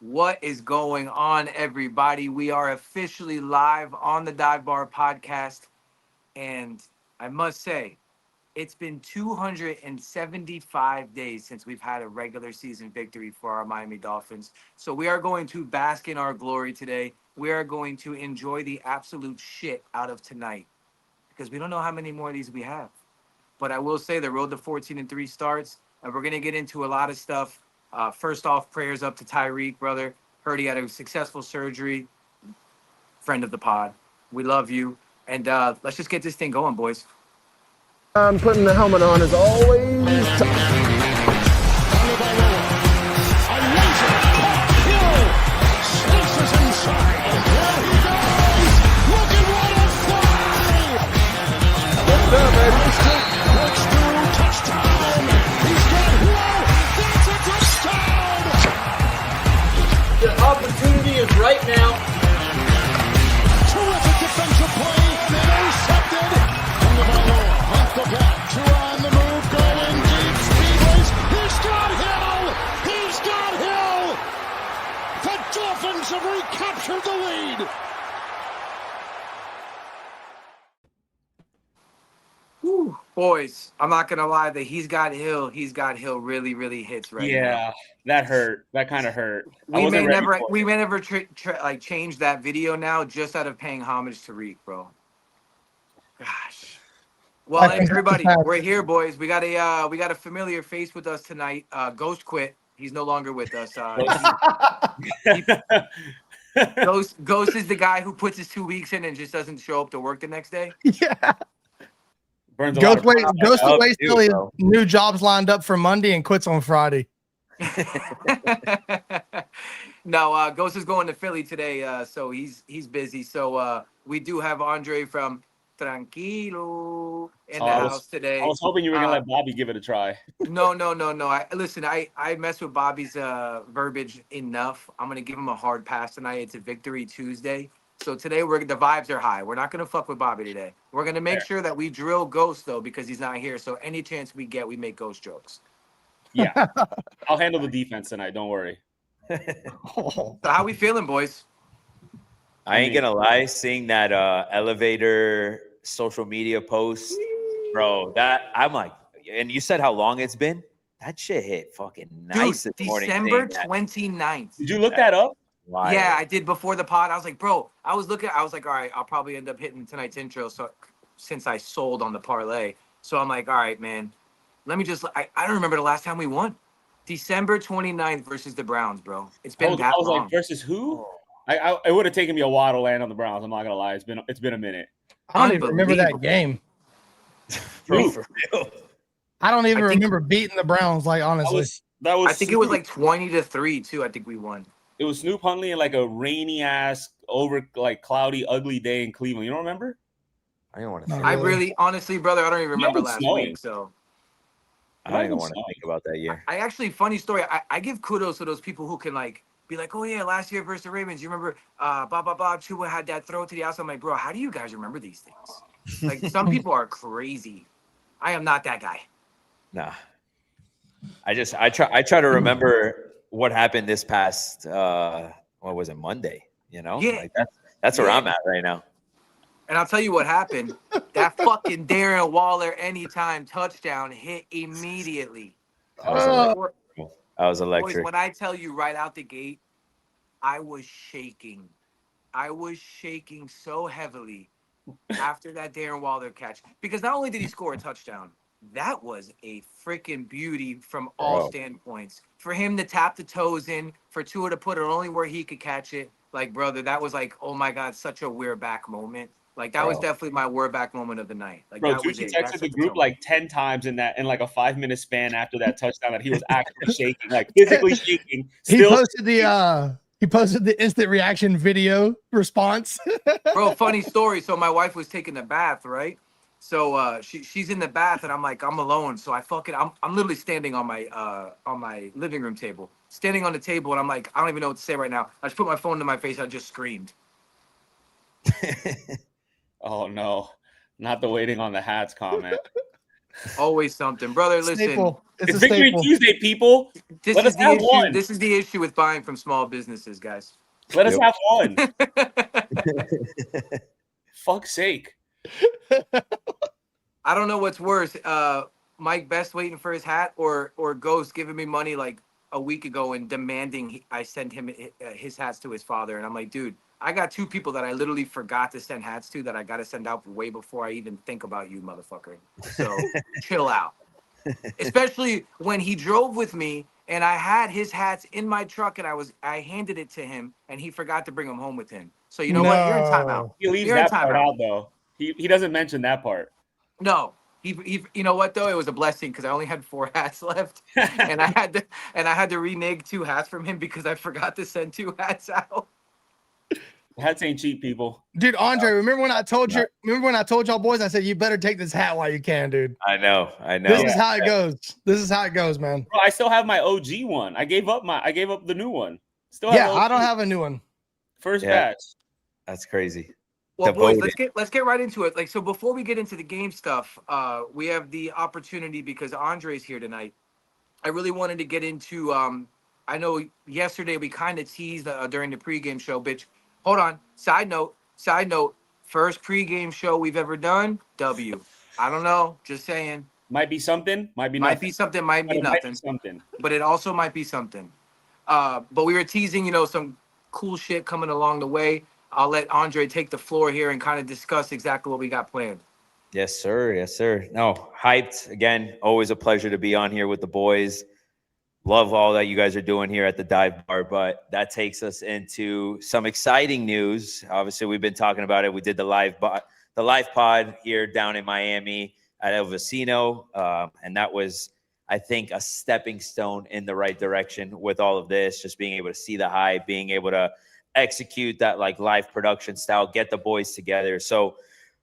What is going on, everybody? We are officially live on the Dive Bar podcast. And I must say, it's been 275 days since we've had a regular season victory for our Miami Dolphins. So we are going to bask in our glory today. We are going to enjoy the absolute shit out of tonight because we don't know how many more of these we have. But I will say the road to 14-3 starts, and we're going to get into a lot of stuff. First off, prayers up to Tyreek, brother. Heard he had a successful surgery. Friend of the pod. We love you. And let's just get this thing going, boys. Putting the helmet on is always tough. The opportunity is right now. Terrific defensive play. Intercepted. Off the back. Two on the move. Going deep. Speedways. He's got Hill. He's got Hill. The Dolphins have recaptured the lead. Whew. Boys, I'm not going to lie. That he's got Hill really, really hits right now. Yeah, that hurt. That kind of hurt. We may never change that video now just out of paying homage to Reek, bro. Gosh. Well, everybody, we're here, boys. We got a familiar face with us tonight. Ghost quit. He's no longer with us. Ghost is the guy who puts his 2 weeks in and just doesn't show up to work the next day. Yeah. Ghost waits till his new job's lined up for Monday and quits on Friday. No, Ghost is going to Philly today, so he's busy. So we do have Andre from Tranquilo in the house today. I was hoping you were gonna let Bobby give it a try. No. I mess with Bobby's verbiage enough. I'm gonna give him a hard pass tonight. It's a victory Tuesday. So today the vibes are high. We're not gonna fuck with Bobby today. We're gonna make sure that we drill Ghost though because he's not here. So any chance we get, we make Ghost jokes. Yeah, I'll handle the defense tonight. Don't worry. So how we feeling, boys? I ain't gonna lie, seeing that elevator social media post, bro, that I'm like, and you said how long it's been? That shit hit fucking nice. Dude, December 29th. Did you look that up? Why? Yeah, I did before the pod. I was like, bro, I was like, all right, I'll probably end up hitting tonight's intro. So since I sold on the parlay. So I'm like, all right, man, let me just, I don't remember the last time we won. December 29th versus the Browns, bro. It's been that long. Like, versus who? It would have taken me a while to land on the Browns. I'm not gonna lie. It's been a minute. I don't even remember that game. Bro, for real. I don't even remember beating the Browns. Like honestly, I think it was like 20-3 too. I think we won. It was Snoop Huntley in like a rainy ass, cloudy, ugly day in Cleveland. You don't remember? I don't want to. I really, honestly, brother, I don't even remember last week. So I don't even want to think about that year. I actually, funny story. I give kudos to those people who can be like, oh yeah, last year versus the Ravens. You remember, Bob Chua had that throw to the outside. I'm like, bro, how do you guys remember these things? Like some people are crazy. I am not that guy. Nah. I try to remember what happened this past what was it, Monday? You know? Yeah. Like that's where I'm at right now. And I'll tell you what happened. That fucking Darren Waller anytime touchdown hit immediately. I was electric. Boys, when I tell you right out the gate, I was shaking. I was shaking so heavily after that Darren Waller catch. Because not only did he score a touchdown, that was a freaking beauty from all standpoints. For him to tap the toes in, for Tua to put it only where he could catch it. Like, brother, that was like, oh my God, such a we're back moment. Like, that was definitely my we're back moment of the night. Like, bro, Tucci texted the group like 10 times in like a 5-minute span after that touchdown that he was actually shaking, like physically shaking. He posted the instant reaction video response. Bro, funny story. So my wife was taking a bath, right? So she's in the bath and I'm like, I'm alone. So I'm literally standing on my living room table, standing on the table, and I'm like, I don't even know what to say right now. I just put my phone to my face. I just screamed. Oh no, not the waiting on the hats comment. Always something, brother. Listen, Staple. It's a Victory staple. Tuesday, people. this Let is us the have issue. one. This is the issue with buying from small businesses, guys. Let us have one. Fuck's sake. I don't know what's worse, Mike Best waiting for his hat, or Ghost giving me money like a week ago and demanding I send him his hats to his father. And I'm like, dude, I got two people that I literally forgot to send hats to that I got to send out way before I even think about you, motherfucker. So chill out. Especially when he drove with me and I had his hats in my truck and I handed it to him and he forgot to bring them home with him. So you know what? You're in timeout. He leaves You're in that part timeout. out, though. He doesn't mention that part. No, he you know what though? It was a blessing because I only had 4 hats left, and I had to renege 2 hats from him because I forgot to send 2 hats out. Hats ain't cheap, people. Dude, Andre, remember when I told y'all boys? I said you better take this hat while you can, dude. I know. This is how it goes. This is how it goes, man. Bro, I still have my OG one. I gave up the new one. Still have I don't have a new one. First batch. That's crazy. Well, boys, let's get right into it. Like, so before we get into the game stuff, we have the opportunity because Andre's here tonight. I really wanted to get into. I know yesterday we kind of teased during the pregame show, bitch. Hold on. Side note. First pregame show we've ever done. W. I don't know. Just saying. Might be something. Might be nothing. Might be nothing. Something. But it also might be something. But we were teasing, some cool shit coming along the way. I'll let Andre take the floor here and kind of discuss exactly what we got planned. Yes, sir. Yes, sir. No, hyped. Again, always a pleasure to be on here with the boys. Love all that you guys are doing here at the Dive Bar, but that takes us into some exciting news. Obviously, we've been talking about it. We did the live pod here down in Miami at El Vecino, and that was, I think, a stepping stone in the right direction with all of this, just being able to see the hype, being able to execute that like live production style, get the boys together. So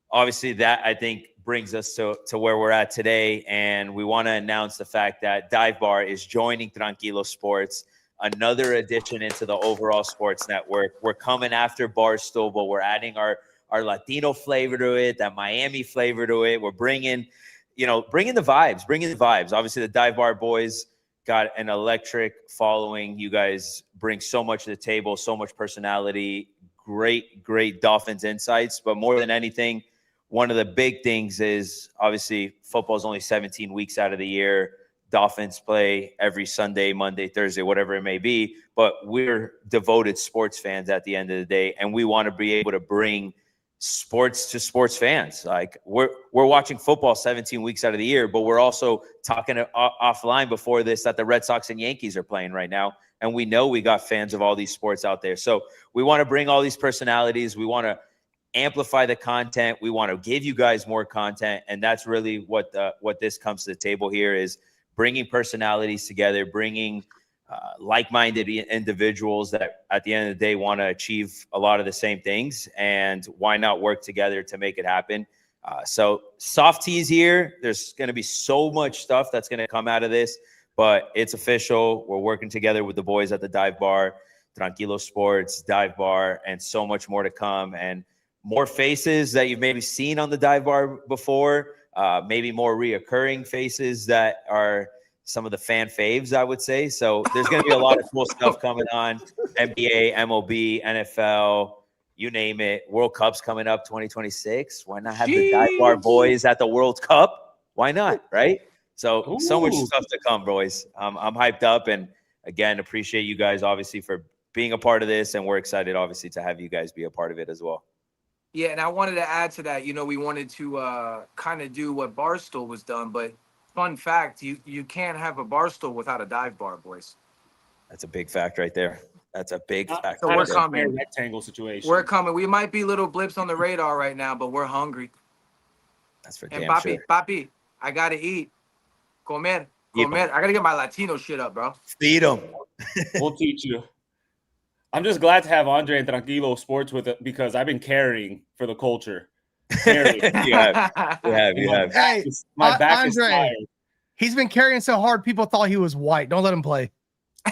obviously that, I think, brings us to where we're at today. And we want to announce the fact that Dive Bar is joining Tranquilo Sports, another addition into the overall sports network. We're coming after Barstool, but we're adding our Latino flavor to it, that Miami flavor to it. We're bringing the vibes. Obviously the Dive Bar boys got an electric following. You guys bring so much to the table, so much personality, great Dolphins insights. But more than anything, one of the big things is obviously football is only 17 weeks out of the year. Dolphins play every Sunday, Monday, Thursday, whatever it may be. But we're devoted sports fans at the end of the day, and we want to be able to bring sports to sports fans. Like we're watching football 17 weeks out of the year, but we're also talking offline before this that the Red Sox and Yankees are playing right now. And we know we got fans of all these sports out there. So we want to bring all these personalities. We want to amplify the content. We want to give you guys more content. And that's really what this comes to the table here is bringing personalities together, bringing like-minded individuals that at the end of the day want to achieve a lot of the same things, and why not work together to make it happen. So soft tease here. There's going to be so much stuff that's going to come out of this, but it's official. We're working together with the boys at the Dive Bar, Tranquilo Sports, Dive Bar, and so much more to come. And more faces that you've maybe seen on the Dive Bar before, maybe more reoccurring faces that are some of the fan faves, I would say. So there's going to be a lot of cool stuff coming on. NBA, MLB, NFL, you name it. World Cup's coming up 2026. Why not have the Dive Bar boys at the World Cup? Why not, right? So much stuff to come, boys. I'm hyped up, and again, appreciate you guys obviously for being a part of this, and we're excited obviously to have you guys be a part of it as well. Yeah, and I wanted to add to that, we wanted to kind of do what Barstool was done, but fun fact, you can't have a Barstool without a Dive Bar, boys. That's a big fact right there. That's a big fact. So we're coming. Rectangle situation. We're coming. We might be little blips on the radar right now, but we're hungry. That's for damn sure. Papi, I gotta eat. Comer. I gotta get my Latino shit up, bro. Feed them. We'll teach you. I'm just glad to have Andre and Tranquilo Sports with it because I've been caring for the culture. You have. Hey, my back is Andre, tired. He's been carrying so hard, people thought he was white. Don't let him play.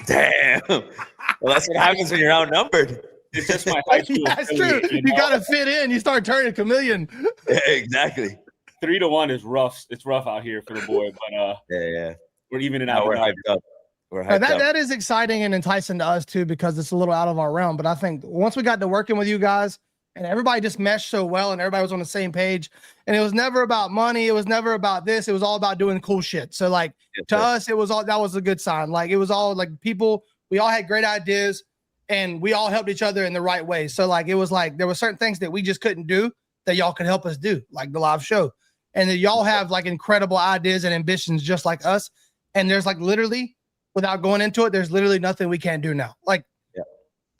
Damn. Well, that's what happens when you're outnumbered. It's just my high school. That's true. You got to fit in. You start turning a chameleon. Yeah, exactly. 3-1 is rough. It's rough out here for the boy, but Yeah. we're even in Now out. we're hyped up. We're hyped up. That is exciting and enticing to us too, because it's a little out of our realm. But I think once we got to working with you guys and everybody just meshed so well and everybody was on the same page, and it was never about money. It was never about this. It was all about doing cool shit. So like to us, it was all, that was a good sign. Like it was all like people, we all had great ideas and we all helped each other in the right way. So like, it was like, there were certain things that we just couldn't do that y'all could help us do, like the live show. And that y'all have like incredible ideas and ambitions just like us. And there's like literally, without going into it, there's literally nothing we can't do now. Like,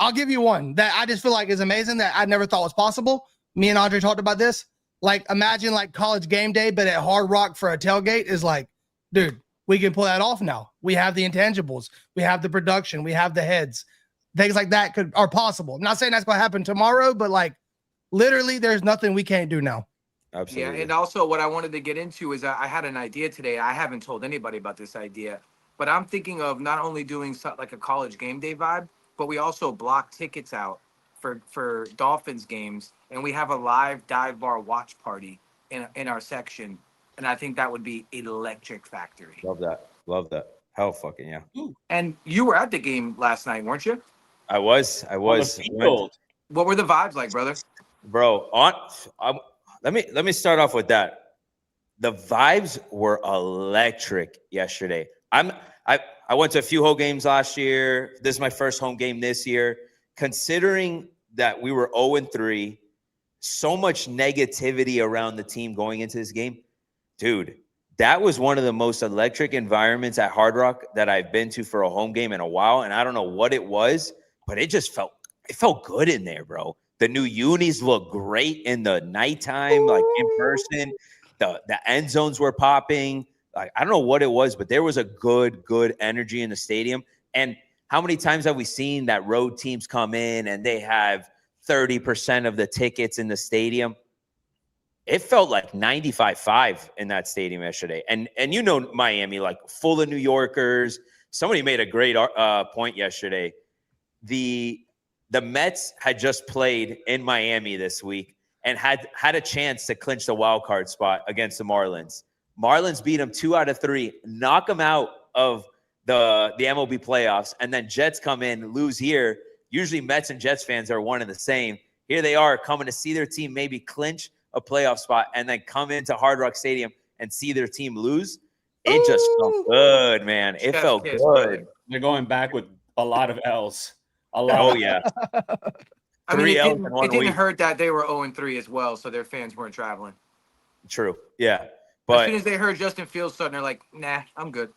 I'll give you one that I just feel like is amazing that I never thought was possible. Me and Andre talked about this. Like, imagine like college game day, but at Hard Rock for a tailgate is like, dude, we can pull that off now. We have the intangibles. We have the production. We have the heads. Things like that are possible. I'm not saying that's going to happen tomorrow, but like literally there's nothing we can't do now. Absolutely. Yeah, and also what I wanted to get into is I had an idea today. I haven't told anybody about this idea, but I'm thinking of not only doing like a college game day vibe, but we also block tickets out for Dolphins games, and we have a live dive bar watch party in our section, and I think that would be electric factory. Love that. Hell fucking yeah. And you were at the game last night, weren't you? I was. What were the vibes like, brother? Bro, let me start off with that. The vibes were electric yesterday. I went to a few home games last year. This is my first home game this year. Considering that we were 0-3, so much negativity around the team going into this game, dude, that was one of the most electric environments at Hard Rock that I've been to for a home game in a while. And I don't know what it was, but it felt good in there, bro. The new unis look great in the nighttime, like in person. The end zones were popping. Like, I don't know what it was, but there was a good energy in the stadium. And how many times have we seen that road teams come in and they have 30% of the tickets in the stadium? It felt like 95.5 in that stadium yesterday. And you know Miami, like full of New Yorkers. Somebody made a great point yesterday. The Mets had just played in Miami this week and had a chance to clinch the wild card spot against the Marlins. Marlins beat them 2 out of 3, knock them out of the MLB playoffs, and then Jets come in, lose here. Usually Mets and Jets fans are one and the same. Here they are coming to see their team maybe clinch a playoff spot and then come into Hard Rock Stadium and see their team lose. It just felt good, man. It felt good. They're going back with a lot of L's. A lot. Oh, yeah. I mean, it didn't hurt that they were 0-3 as well, so their fans weren't traveling. True. Yeah. But as soon as they heard Justin Fields starting, they're like, nah, I'm good.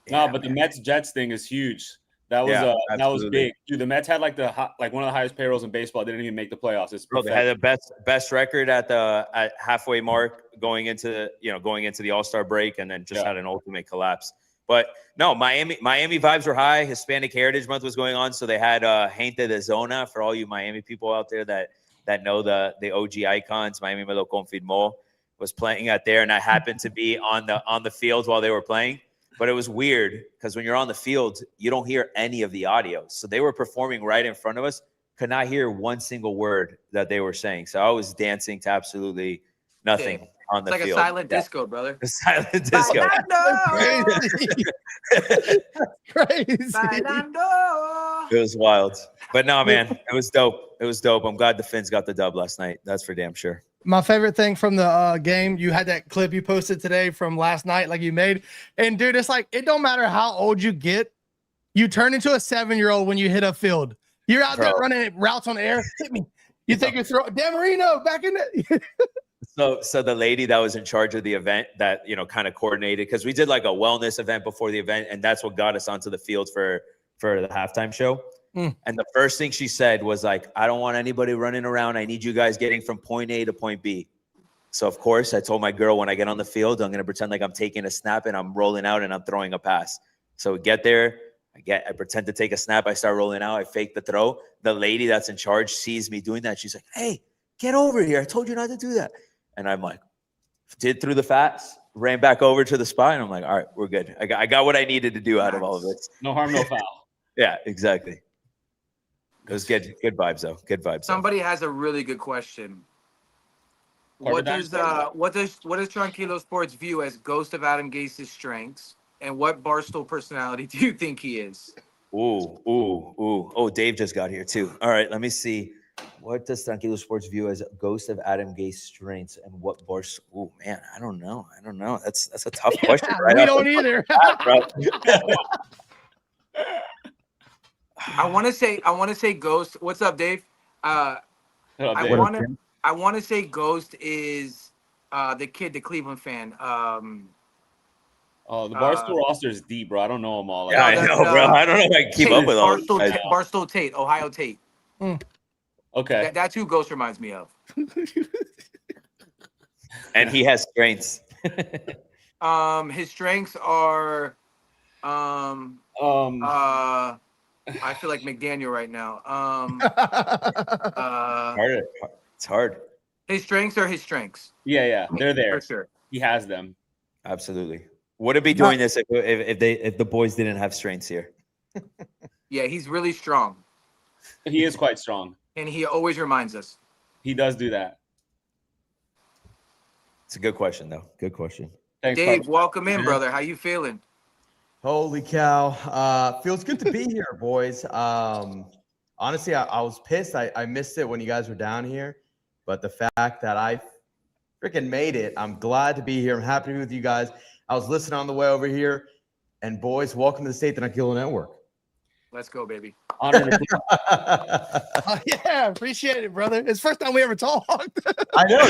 No, but the Mets-Jets thing is huge. That was big. Dude, the Mets had like one of the highest payrolls in baseball. They didn't even make the playoffs. They had the best record at halfway mark going into the All-Star break, and then just had an ultimate collapse. But no, Miami vibes were high. Hispanic Heritage Month was going on, so they had Gente de Zona for all you Miami people out there that know the OG icons. Miami me lo confirmó was playing out there, and I happened to be on the field while they were playing. But it was weird because when you're on the field, you don't hear any of the audio. So they were performing right in front of us, could not hear one single word that they were saying. So I was dancing to absolutely nothing on the field. It's like a silent disco, brother. A silent disco. Crazy. It was wild. But no, man, it was dope. It was dope. I'm glad the Finns got the dub last night. That's for damn sure. My favorite thing from the game, you had that clip you posted today from last night, like you made. And dude, it's like, it don't matter how old you get, you turn into a 7-year-old when you hit a field. You're out there running routes on the air. Hit me. You think you're throwing Dan Marino back in it. So the lady that was in charge of the event that, kind of coordinated, because we did like a wellness event before the event, and that's what got us onto the field for the halftime show. And the first thing she said was like, I don't want anybody running around. I need you guys getting from point A to point B. So, of course, I told my girl when I get on the field, I'm going to pretend like I'm taking a snap and I'm rolling out and I'm throwing a pass. So we get there. I pretend to take a snap. I start rolling out. I fake the throw. The lady that's in charge sees me doing that. She's like, hey, get over here. I told you not to do that. And I'm like, did through the fast, ran back over to the spot. And I'm like, all right, we're good. I got what I needed to do out of all of this. No harm, no foul. Yeah, exactly. It was good vibes, though. Good vibes. Somebody has a really good question. what does Tranquilo Sports view as Ghost of Adam Gase's strengths, and what Barstool personality do you think he is? Ooh. Oh, Dave just got here too. All right, let me see. What does Tranquilo Sports view as Ghost of Adam Gase's strengths, and what Barstool? Oh man, I don't know. That's a tough question. Yeah, we don't either. I want to say Ghost. What's up, Dave? I want to say Ghost is the kid, the Cleveland fan. Oh, the Barstool roster is deep, bro. I don't know them all. Yeah, I know, bro. I don't know if I can keep up with all. Barstool Tate, Ohio Tate. Okay, that's who Ghost reminds me of. And he has strengths. His strengths are, I feel like McDaniel right now. It's hard. His strengths are his strengths. Yeah, they're there. For sure. He has them. Absolutely. Wouldn't be doing this if the boys didn't have strengths here. Yeah, he's really strong. He is quite strong. And he always reminds us. He does do that. It's a good question, though. Good question. Thanks, Dave, Papa. welcome in, brother. How you feeling? Holy cow. Feels good to be here, boys. Honestly, I was pissed. I missed it when you guys were down here. But the fact that I freaking made it, I'm glad to be here. I'm happy to be with you guys. I was listening on the way over here. And boys, welcome to the State Tranquilo Network. Let's go, baby. Honor to Yeah, appreciate it, brother. It's the first time we ever talked. I know.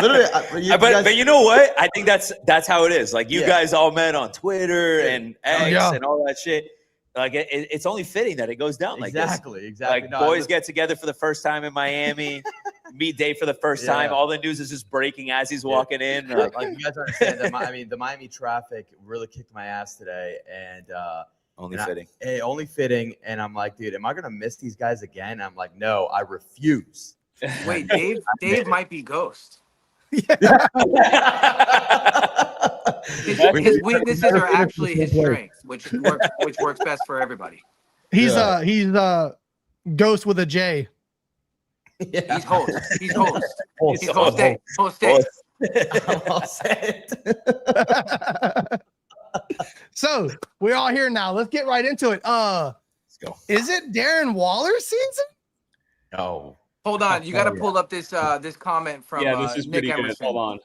Literally, but you know what? I think that's how it is. Like you guys all met on Twitter and X and all that shit. Like it's only fitting that it goes down like this. Exactly. Like boys get together for the first time in Miami, meet Dave for the first time. All the news is just breaking as he's walking in. Like you guys understand that. The Miami traffic really kicked my ass today, and only fitting. Only fitting. And I'm like, dude, am I gonna miss these guys again? And I'm like, no, I refuse. Wait, Dave might be Ghost. His weaknesses are actually his strengths, which works best for everybody. He's Ghost with a J. Yeah. He's host. He's host. He's host. So we're all here now. Let's get right into it. Let's go. Is it Darren Waller's season? No. Hold on. You got to pull up this comment from this is Nick pretty Emerson. good. Hold on.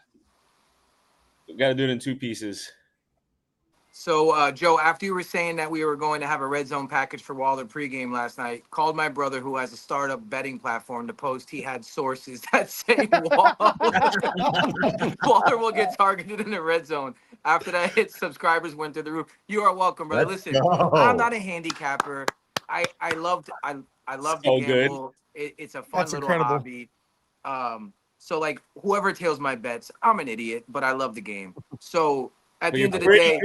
We got to do it in two pieces. So, Joe, after you were saying that we were going to have a red zone package for Waller pregame last night, called my brother, who has a startup betting platform, to post he had sources that say Waller will get targeted in the red zone. After that hit, subscribers went through the roof. You are welcome, brother. Listen, I'm not a handicapper. I love to gamble. It's a fun little hobby. So like whoever tails my bets, I'm an idiot, but I love the game. So at the end of the day,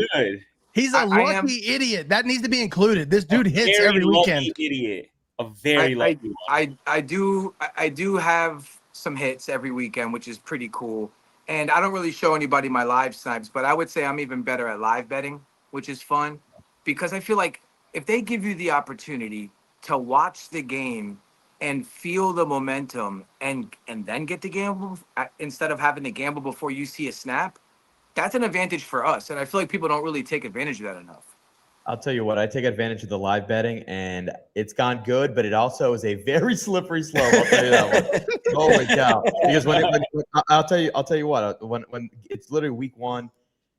he's a lucky idiot. That needs to be included. This dude hits every weekend. Idiot. A very lucky one. I do have some hits every weekend, which is pretty cool. And I don't really show anybody my live snipes, but I would say I'm even better at live betting, which is fun because I feel like if they give you the opportunity to watch the game and feel the momentum and then get to gamble instead of having to gamble before you see a snap, that's an advantage for us. And I feel like people don't really take advantage of that enough. I'll tell you what, I take advantage of the live betting, and it's gone good, but it also is a very slippery slope. I'll tell you that one. Holy cow! Because when I'll tell you what, when it's literally week one,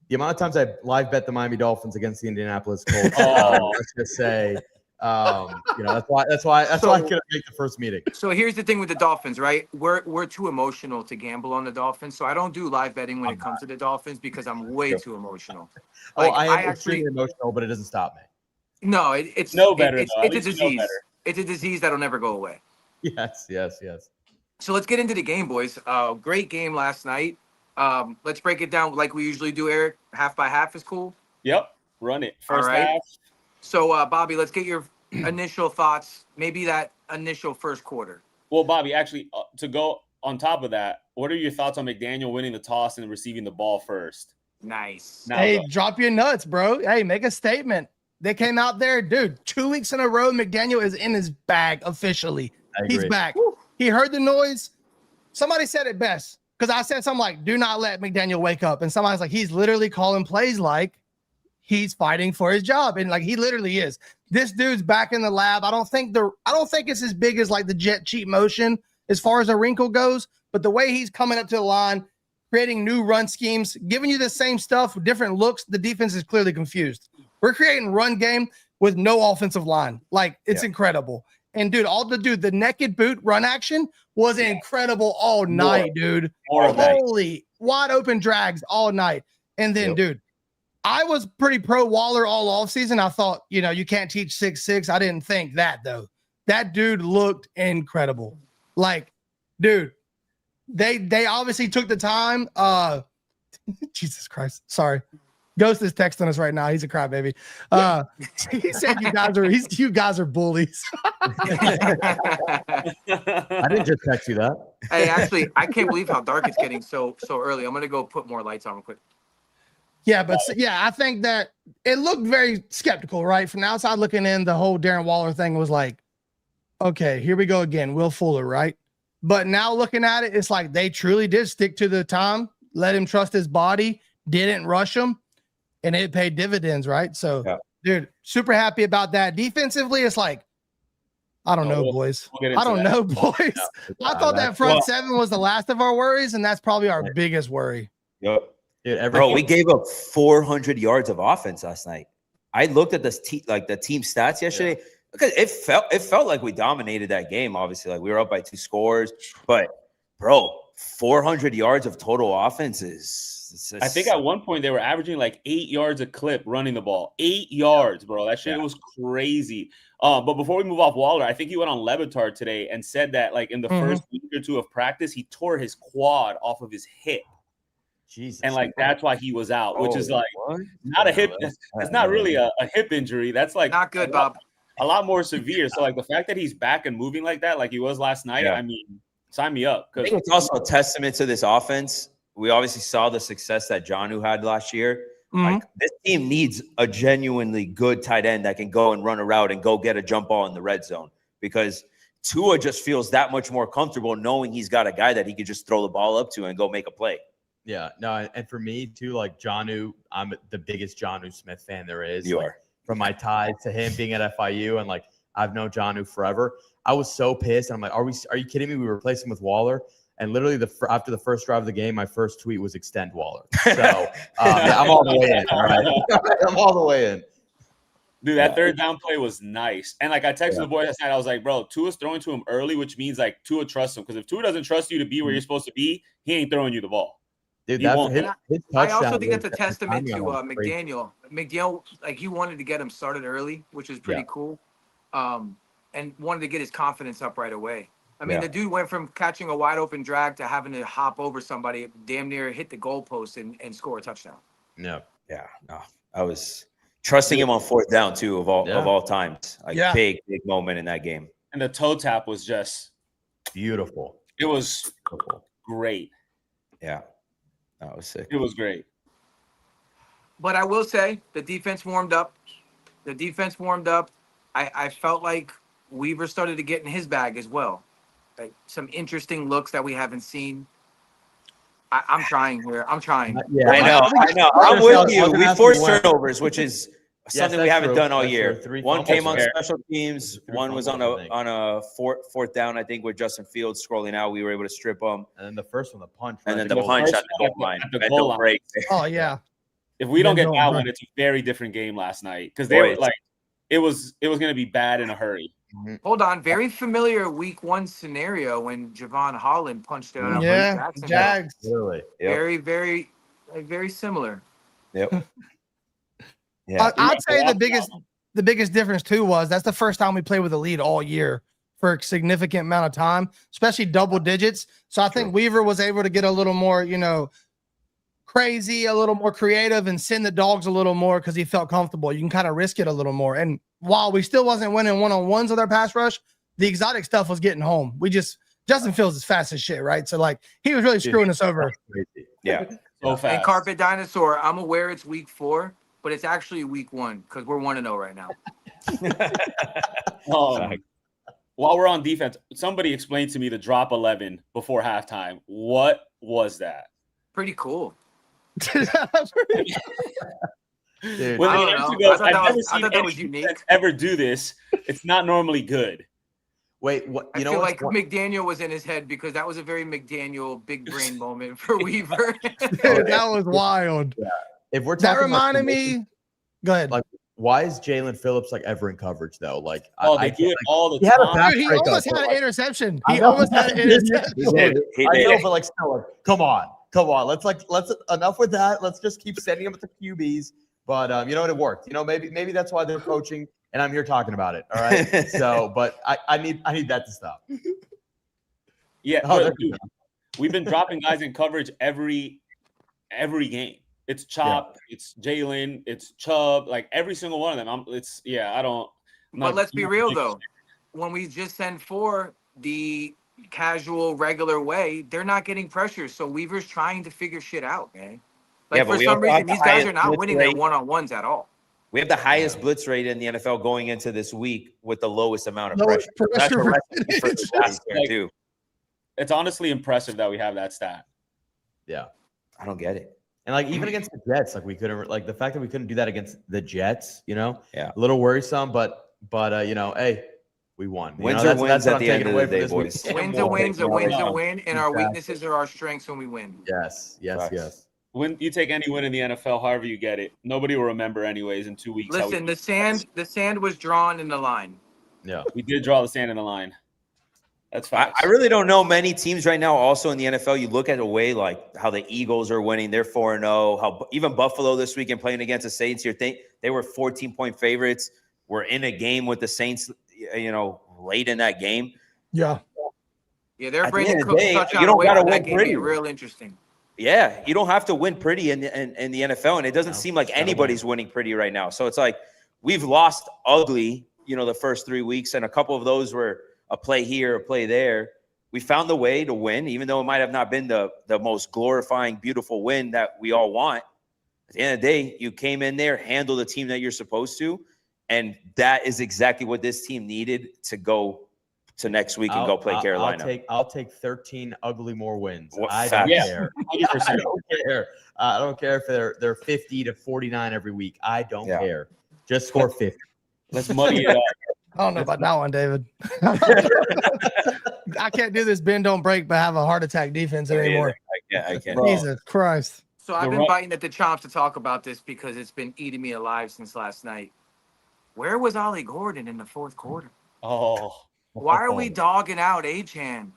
the amount of times I live bet the Miami Dolphins against the Indianapolis Colts, let's just say, that's why I couldn't make the first meeting. So here's the thing with the Dolphins, right? We're too emotional to gamble on the Dolphins, so I don't do live betting when it comes to the Dolphins because I'm way too emotional. Like, I am extremely emotional, but it doesn't stop me. No, it's no better. It's a disease. It's a disease that'll never go away. Yes. So let's get into the game, boys. Great game last night. Let's break it down like we usually do, Eric. Half by half is cool. Yep, run it. First right. half. So, Bobby, let's get your initial thoughts. Maybe that initial first quarter. Well, Bobby, actually, to go on top of that, what are your thoughts on McDaniel winning the toss and receiving the ball first? Nice. Hey, drop your nuts, bro. Hey, make a statement. They came out there, dude. 2 weeks in a row, McDaniel is in his bag officially. He's back. Woo. He heard the noise. Somebody said it best. because I said something like, do not let McDaniel wake up. And somebody's like, he's literally calling plays like he's fighting for his job. And like, he literally is. This dude's back in the lab. I don't think it's as big as like the jet cheat motion as far as a wrinkle goes, but the way he's coming up to the line, creating new run schemes, giving you the same stuff, different looks, the defense is clearly confused. We're creating run game with no offensive line. Like, it's incredible. And dude, the naked boot run action was incredible all night, dude. Holy wide open drags all night. And then, dude, I was pretty pro Waller all off season. I thought, you can't teach 6'6". I didn't think that though. That dude looked incredible. Like, dude, they obviously took the time. Jesus Christ. Sorry. Ghost is texting us right now. He's a crybaby. He said you guys are bullies. I didn't just text you that. Hey, actually, I can't believe how dark it's getting so early. I'm gonna go put more lights on real quick. Yeah, but I think that it looked very skeptical, right? From the outside looking in, the whole Darren Waller thing was like, okay, here we go again. Will Fuller, right? But now looking at it, it's like they truly did stick to the time, let him trust his body, didn't rush him, and it paid dividends, right? So, dude, super happy about that. Defensively, it's like, I don't know, boys. I don't know, boys. I thought that front seven was the last of our worries, and that's probably our biggest worry. Yep. Dude, bro, we gave up 400 yards of offense last night. I looked at this the team stats yesterday. Because it felt like we dominated that game. Obviously, like we were up by 2 scores, but bro, 400 yards of total offense is. I think at one point they were averaging like 8 yards a clip running the ball. 8 yards, bro. That shit was crazy. But before we move off Waller, I think he went on Levitard today and said that like in the first week or two of practice, he tore his quad off of his hip. Jesus. And like that's why he was out, which is like not a hip. It's not really a hip injury. That's like not good, Bob. A lot more severe. So like the fact that he's back and moving like that, like he was last night, I mean, sign me up. I think it's also a testament to this offense. We obviously saw the success that Jonnu had last year. Like this team needs a genuinely good tight end that can go and run a route and go get a jump ball in the red zone, because Tua just feels that much more comfortable knowing he's got a guy that he could just throw the ball up to and go make a play. Yeah, no, and for me too, like Jonnu, I'm the biggest Jonnu Smith fan there is. You like, are. From my ties to him being at FIU, and like I've known Jonnu forever. I was so pissed, and I'm like, are you kidding me? We replaced him with Waller, and literally after the first drive of the game, my first tweet was extend Waller. So I'm all the way in. All right, I'm all the way in. Dude, that third down play was nice. And like I texted the boys last night, I was like, bro, Tua's throwing to him early, which means like Tua trusts him. Because if Tua doesn't trust you to be where you're supposed to be, he ain't throwing you the ball. Dude, I also think that's a testament to McDaniel. McDaniel, like he wanted to get him started early, which is pretty cool, and wanted to get his confidence up right away. I mean, the dude went from catching a wide open drag to having to hop over somebody, damn near hit the goalpost and score a touchdown. No, I was trusting him on fourth down too of all times. Like big moment in that game. And the toe tap was just beautiful. It was great. Yeah. That was sick. It was great. But I will say the defense warmed up. I felt like Weaver started to get in his bag as well. Like some interesting looks that we haven't seen. I'm trying here. I'm trying. Yeah, I know. I'm with you. We forced turnovers, which is something we haven't done all year. One came on special teams. One was on a fourth down, I think, with Justin Fields scrolling out. We were able to strip them. And then the first one, the punch. And then the punch at the goal line. Oh, yeah. If we don't get that one, it's a very different game last night. Because they were like, it was going to be bad in a hurry. Hold on. Very familiar week 1 scenario when Javon Holland punched it out. Yeah, Jags. Literally. Very, very, very similar. Yep. Yeah. I'd say the biggest difference too was that's the first time we played with a lead all year for a significant amount of time, especially double digits. So I think Weaver was able to get a little more, crazy, a little more creative, and send the dogs a little more because he felt comfortable. You can kind of risk it a little more. And while we still wasn't winning one-on-ones with our pass rush, the exotic stuff was getting home. Justin Fields is fast as shit, right? So like he was really screwing us over. Yeah. So fast. And Carpet Dinosaur, I'm aware it's week 4. But it's actually week 1 because we're 1-0 right now. While we're on defense, somebody explained to me the drop 11 before halftime. What was that? Pretty cool. Dude, When I the don't answer know. goes, I I've thought never that seen any was unique. defense ever do this. It's not normally good. wait, what? I You know feel what's like McDaniel was in his head because that was a very McDaniel big brain moment for Weaver. Dude, that was wild. if we're That talking reminded like, me. Go ahead. like why is Jalen Phillips like ever in coverage though? Like Oh, they I do can't, it all the he had a time. pass Dude, he breakup, almost but, had an like, interception. I He know. almost had an interception. He did. He I did. know, but like still, like, come on. Let's enough with that. Let's just keep sending him to QBs. But you know what? It worked. You know, maybe that's why they're coaching, and I'm here talking about it. All right. So, but I need that to stop. Yeah, Oh, but, there dude, we've been dropping guys in coverage every game. It's Chop, it's Jalen, it's Chubb, like every single one of them. I don't. But let's be real though. When we just send 4 the casual, regular way, they're not getting pressure. So Weaver's trying to figure shit out, man. Like Yeah, but for we some also have reason, the these guys highest are not blitz winning their rate. one-on-ones at all. We have the highest blitz rate in the NFL going into this week with the lowest amount of Lowest pressure. That's a pressure recipe for percentage. disaster Like- too. It's honestly impressive that we have that stat. Yeah. I don't get it. And like even against the Jets, like we couldn't like the fact that we couldn't do that against the Jets, you know, Yeah. a little worrisome, but you know, hey, we won. You Wins know, are that's wins what at I'm the taking end of away the from day, this boys. week. Wins We'll are wins, take a win's a it. win, and our Exactly. weaknesses are our strengths when we win. Yes. Facts. When you take any win in the NFL, however you get it, nobody will remember anyways in 2 weeks. how we- Listen, the sand was drawn in the line. Yeah. we did draw the sand in the line. That's facts. I really don't know many teams right now. Also in the NFL, you look at the way like how the Eagles are winning; they're 4-0. How even Buffalo this weekend playing against the Saints here, they were 14-point favorites. We're in a game with the Saints, you know, late in that game. Yeah. Yeah, their At the Brandon end of the Cooks day, touchdown you don't away gotta from that win game pretty. made it real interesting. Yeah, you don't have to win pretty in the NFL, and it doesn't No, seem like just gotta anybody's winning pretty right now. So it's like we've lost ugly, you know, the first 3 weeks, and a couple of those were a play here, a play there. We found the way to win, even though it might have not been the most glorifying, beautiful win that we all want. At the end of the day, you came in there, handled the team that you're supposed to, and that is exactly what this team needed to go to next week and go play Carolina. I'll take 13 ugly more wins. What I facts? don't Yeah. care. 100%. I don't care. I don't care if they're 50 to 49 every week. I don't Yeah. care. Just score 50. Let's muddy it up. I don't know about that one, David. I can't do this bend don't break but have a heart attack defense anymore. I can't. Bro. Jesus Christ. So I've The been run- biting at the chops to talk about this because it's been eating me alive since last night. Where was Ollie Gordon in the fourth quarter? Oh, Why are we dogging out Achan?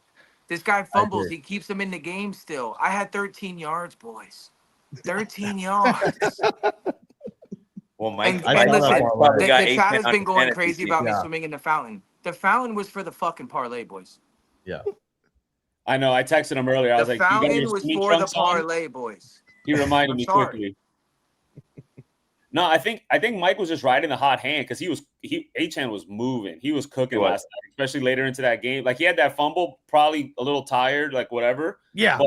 This guy fumbles. agree. He keeps him in the game still. I had 13 yards, boys. 13 yards. Well, Mike, And, I and saw that listen, parlay. the got chat 8 has on been his going fantasy crazy team. about me Yeah. swimming in the fountain. The fountain was for the fucking parlay, boys. Yeah. I know. I texted him earlier. I was The like, "You got fountain your was swimming for the trunks on?" parlay, boys. He reminded I'm me sorry. quickly. No, I think Mike was just riding the hot hand because Achan was moving. He was cooking He was. last night, especially later into that game. Like he had that fumble, probably a little tired, like whatever. Yeah.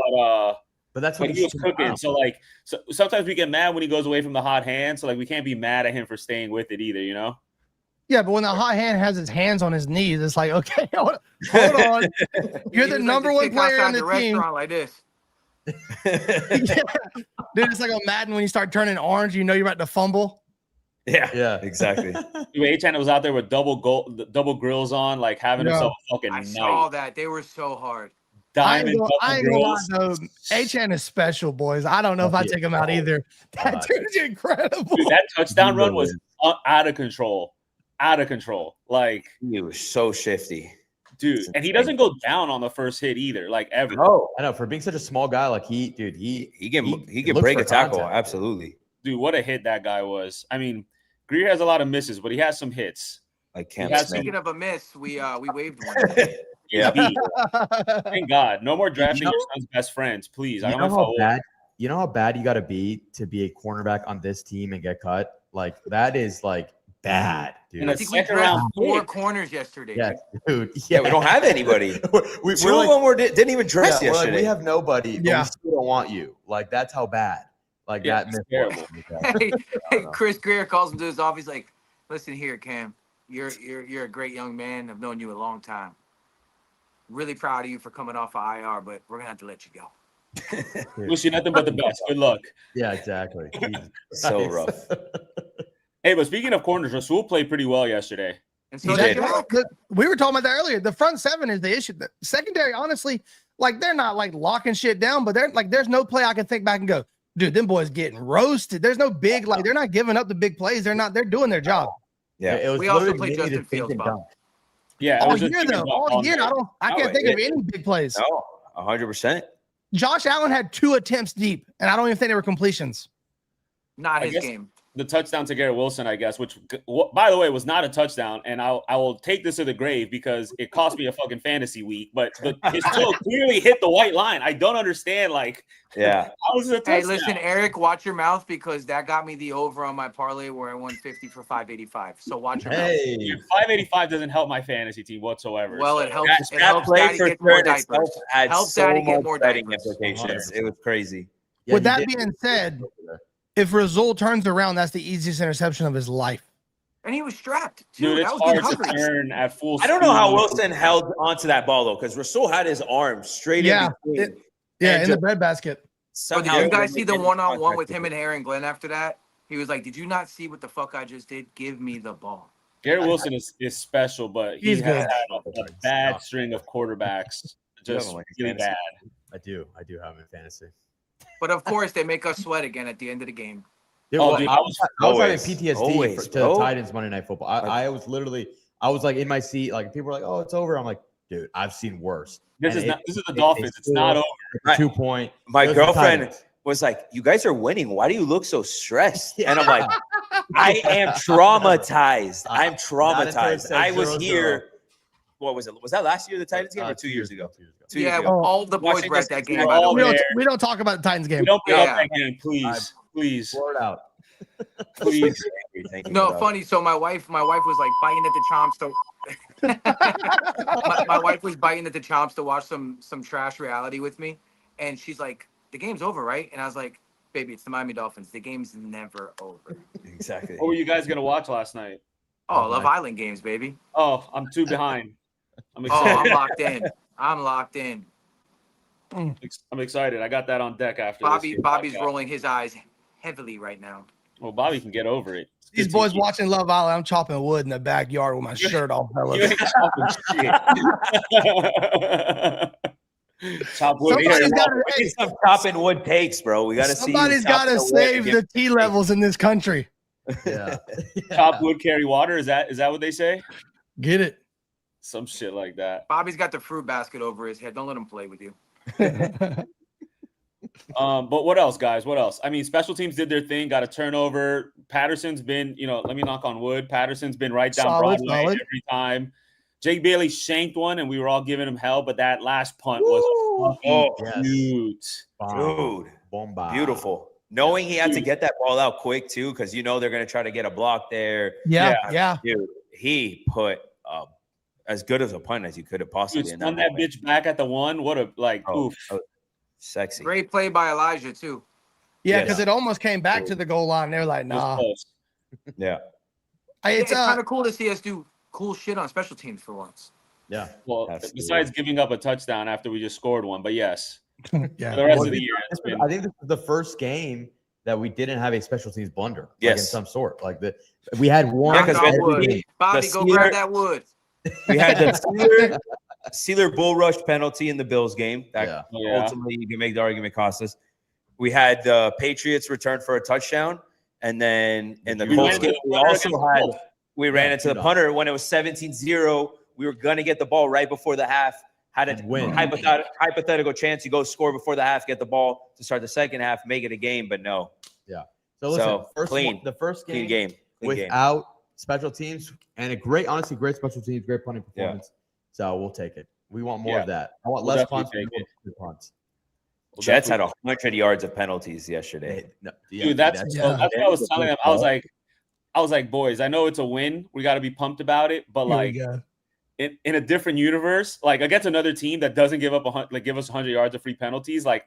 But that's what But he was cooking. So sometimes we get mad when he goes away from the hot hand. So like we can't be mad at him for staying with it either, you know? Yeah, but when the hot hand has his hands on his knees, it's like, okay, hold on. You're He the was number like one player outside in the the team. restaurant like this. Yeah. Dude, it's like a Madden when you start turning orange, you know you're about to fumble. Yeah. exactly. Achan was out there with double grills on, like having Yeah. himself a fucking I saw night. that. They were so hard. Diamond I ain't double gonna lie, grills. though. Achan is special, boys. I don't know if I take him out either. That dude's incredible. Dude, that touchdown run He was out of control. Out of control. Like, He was so shifty. dude, It's and he insane. doesn't go down on the first hit either, like ever. No, I know for being such a small guy, like he he can looks break for a tackle. contact. Absolutely. Dude, what a hit that guy was. I mean, Greer has a lot of misses, but he has some hits. Like Cam Yeah, Smith. Speaking of a miss, we waved one. Yeah. Beat. Thank God. No more drafting your son's best friends, please. You know how bad you got to be a cornerback on this team and get cut? Like that is like bad, dude. And I a think we second dressed round 4 pick. corners yesterday. Yeah, dude. Yeah, we don't have anybody. we're Two like, of them didn't even dress yeah, we're like, yesterday. we have nobody, but Yeah. we still don't want you. Like that's how bad. Like Yeah, that it's missed terrible. Hey, Chris Greer calls him to his office. He's like, "Listen here, Cam. You're a great young man. I've known you a long time. Really proud of you for coming off of IR, but we're gonna have to let you go." Wish you nothing but the best. Good luck. Yeah, exactly. So rough. Hey, but speaking of corners, Rasul played pretty well yesterday. And so He did did. Jack. We were talking about that earlier. The front seven is the issue. The secondary, honestly, like they're not like locking shit down, but they're like, there's no play I can think back and go, dude, them boys getting roasted. There's no big, like they're not giving up the big plays. They're doing their job. Yeah. It was We also literally played mini to Justin Fields, think and Bob. dunk. Yeah, it All was just year chicken though, dunk all on year. there. I can't think of any big plays. No, 100%. Josh Allen had 2 attempts deep, and I don't even think they were completions. Not I his guess- game. The touchdown to Garrett Wilson, I guess, which, by the way, was not a touchdown. And I will take this to the grave because it cost me a fucking fantasy week. But it still clearly hit the white line. I don't understand. Like, Yeah. how was it a touchdown? Hey, listen, Eric, watch your mouth because that got me the over on my parlay where I won 50 for 585. So watch your mouth. Hey, Dude, 585 doesn't help my fantasy team whatsoever. Well, so- it helps. That, It that helps play Daddy for get more third itself diapers. had Helps so Daddy get much more betting diapers. implications. It was crazy. yeah, With you that did. being said, if Rasul turns around, that's the easiest interception of his life. And he was strapped, too. Dude, it's That was good hard to coverage. turn at full speed. I don't know how Wilson held onto that ball though, because Rasul had his arm straight Yeah, in between. it- Yeah, And in the just breadbasket. Bro, somehow did you guys he see the didn't one-on-one contact with it. him and Aaron Glenn after that? He was like, did you not see what the fuck I just did? Give me the ball. Garrett Wilson is special, but he He's has good. had a bad string of quarterbacks. You have Just him like really fantasy. bad. I do have him in fantasy. But of course, they make us sweat again at the end of the game. Dude, Oh, well, dude, I was always, having PTSD always, to bro. the Titans Monday Night Football. I was like in my seat, like people were like, "Oh, it's over." I'm like, "Dude, I've seen worse." This And is the Dolphins. It's not over. Right. 2 point. My It was the girlfriend Titans. was like, "You guys are winning. Why do you look so stressed?" And I'm like, "I am traumatized. I'm traumatized. I was 0-0. here. What was it? Was that last year the Titans game or 2 years ago? 2 years Yeah, ago. all the boys Watching were at this that game, game, we're by the all way. there. We don't talk about the Titans game. We don't pick Yeah. up that game, please. Please. Word out. Please. Thank you No, for that. funny. So my wife was like biting at the chomps to. my wife was biting at the chomps to watch some trash reality with me, and she's like, "The game's over, right?" And I was like, "Baby, it's the Miami Dolphins. The game's never over." Exactly. What were you guys gonna watch last night? Oh, Love Island games, baby. Oh, I'm too behind. I'm Oh, I'm excited. locked in. I'm locked in. I'm excited. I got that on deck after Bobby's this. rolling his eyes heavily right now. Well, Bobby can get over it. It's These good boys to- watching Love Island. I'm chopping wood in the backyard with my shirt off, You fellas. ain't chopping shit. Chop wood. Somebody's gotta- We need some chopping wood takes, bro. We got to see. you Somebody's got to chopping the wood save and the T levels in this country. Yeah. Chop wood, carry water. Is that what they say? Get it? Some shit like that. Bobby's got the fruit basket over his head. Don't let him play with you. But what else, guys? What else? I mean, special teams did their thing, got a turnover. Patterson's been, let me knock on wood. Patterson's been right down Solid, Broadway solid. every time. Jake Bailey shanked one, and we were all giving him hell, but that last punt was Oh, Yes. huge. Bomb. Dude, Bomba. beautiful. Knowing he had to Dude. get that ball out quick too, because they're going to try to get a block there. Yeah. Dude, he put as good as a punt as you could have possibly. Dude, in spun that that moment. bitch back at the one. What a oof. Oh, sexy. Great play by Elijah too. Yeah, Yes. because it almost came back to the goal line. They're like, It was nah. close. Yeah. It's It's kind of cool to see us do cool shit on special teams for once. Yeah. Well, Absolutely. besides giving up a touchdown after we just scored one, but yes, for the yeah. rest Well, of the year, it's been I think this is the first game that we didn't have a special teams blunder. Like in Yes. some sort. Like we had one. Yeah, 'cause Knock on every wood. game- Bobby, the go grab Steelers- that wood. We had the Steeler bull rush penalty in the Bills game. That Yeah. Oh, yeah. ultimately you can make the argument cost us. We had the Patriots return for a touchdown. And then in the We Colts ran game, into the we punter also against the had Colts. we ran Yeah, into the two punter when it was 17-0. We were gonna get the ball right before the half. Had a And win. hypothetical chance. You go score before the half, get the ball to start the second half, make it a game, but no. So listen, So, clean. the first Clean game, game. Clean game. without special teams and honestly great special teams, great punting Yeah. performance. So we'll take it. We want more Yeah. of that. I want We'll less definitely punts. take we it. want more punts. Well, Jets definitely- had 100 yards of penalties yesterday. Dude, that's Yeah. what I was telling them. I was like, boys, I know it's a win. We got to be pumped about it, but Here we like go. in a different universe, like against another team that doesn't give up give us 100 yards of free penalties, like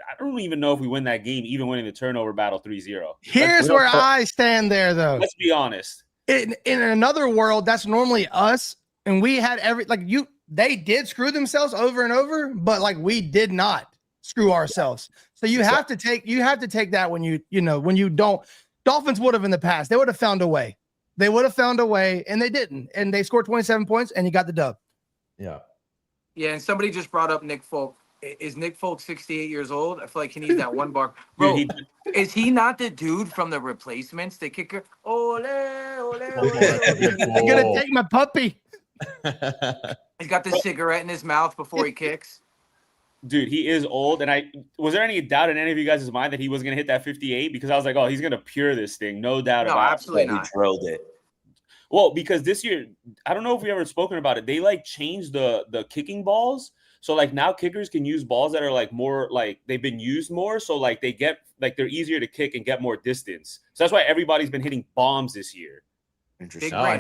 I don't even know if we win that game, even winning the turnover battle 3-0. Here's where I stand there, though. Let's be honest. In another world, that's normally us, and we had they did screw themselves over and over, but like we did not. screw ourselves. So you have to take that when when you don't. Dolphins would have in the past. They would have found a way. They would have found a way, and they didn't. And they scored 27 points, and you got the dub. Yeah. Yeah, and somebody just brought up Nick Folk. Is Nick Folk 68 years old? I feel like he needs that one bar. Bro, is he not the dude from The Replacements, the kicker? Ole, ole, ole. I'm gonna take my puppy. He's got the cigarette in his mouth before he kicks. Dude, he is old. And was there any doubt in any of you guys' mind that he was going to hit that 58? Because I was like, oh, he's going to pure this thing. No doubt about it. No, absolutely not. He drilled it. Well, because this year, I don't know if we ever spoken about it. They like changed the kicking balls. So like now kickers can use balls that are like more like they've been used more. So like they get like they're easier to kick and get more distance. So that's why everybody's been hitting bombs this year. Interesting. No, I've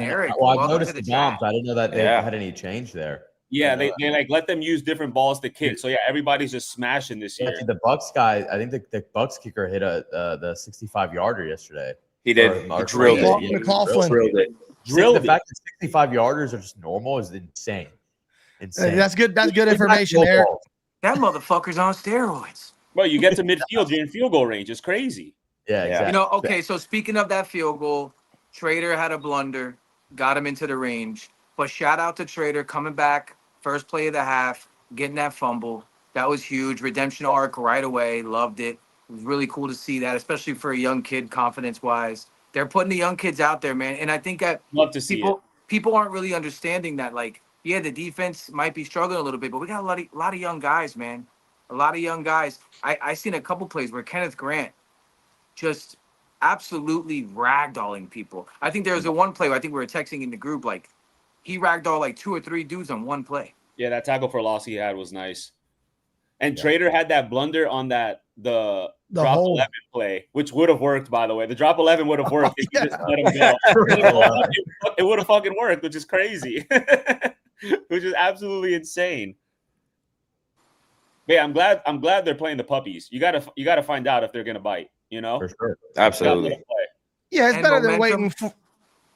noticed the bombs. I didn't know that they had any change there. Yeah, they like let them use different balls to kick. So yeah, everybody's just smashing this year. Actually, the Bucks guy, I think the Bucks kicker hit the 65-yarder yesterday. He did. He drilled it. Drilled it. The fact that 65 yarders are just normal is insane. That's good. That's good information there. That motherfucker's on steroids. Well, you get to midfield, you're in field goal range. It's crazy. Yeah, exactly. You know, okay, so speaking of that field goal, Trader had a blunder, got him into the range. But shout out to Trader coming back, first play of the half, getting that fumble. That was huge. Redemption arc right away. Loved it. It was really cool to see that, especially for a young kid, confidence-wise. They're putting the young kids out there, man. And I think that love to see people aren't really understanding that, like, yeah, the defense might be struggling a little bit, but we got a lot of young guys, man. A lot of young guys. I seen a couple plays where Kenneth Grant just absolutely ragdolling people. I think there was a one play where I think we were texting in the group, like, he ragdolled like 2 or 3 dudes on one play. Yeah, that tackle for loss he had was nice. And Trader had that blunder on the drop 11 play, which would have worked, by the way. The drop 11 would have worked if you just let him go. It would have fucking worked, which is crazy. Which is absolutely insane. But yeah, I'm glad they're playing the puppies. You gotta find out if they're gonna bite, you know? For sure. Absolutely. Yeah, it's better than waiting.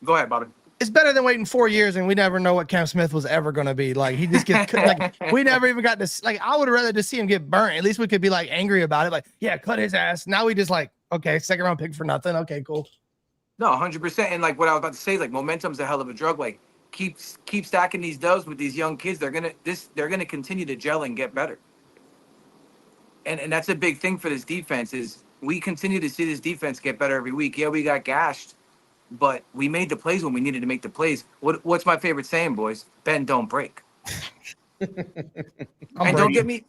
Go ahead, Bobby. It's better than waiting 4 years and we never know what Cam Smith was ever going to be. Like, he just gets, like, we never even got this. Like, I would rather just see him get burnt. At least we could be, like, angry about it. Like, yeah, cut his ass. Now we just, like, okay, second round pick for nothing. Okay, cool. No, 100%. And, like, what I was about to say, like, momentum's a hell of a drug. Like, keep stacking these dubs with these young kids. They're gonna continue to gel and get better. And that's a big thing for this defense is we continue to see this defense get better every week. Yeah, we got gashed, but we made the plays when we needed to make the plays. What's my favorite saying, boys? Bend, don't break. Don't get me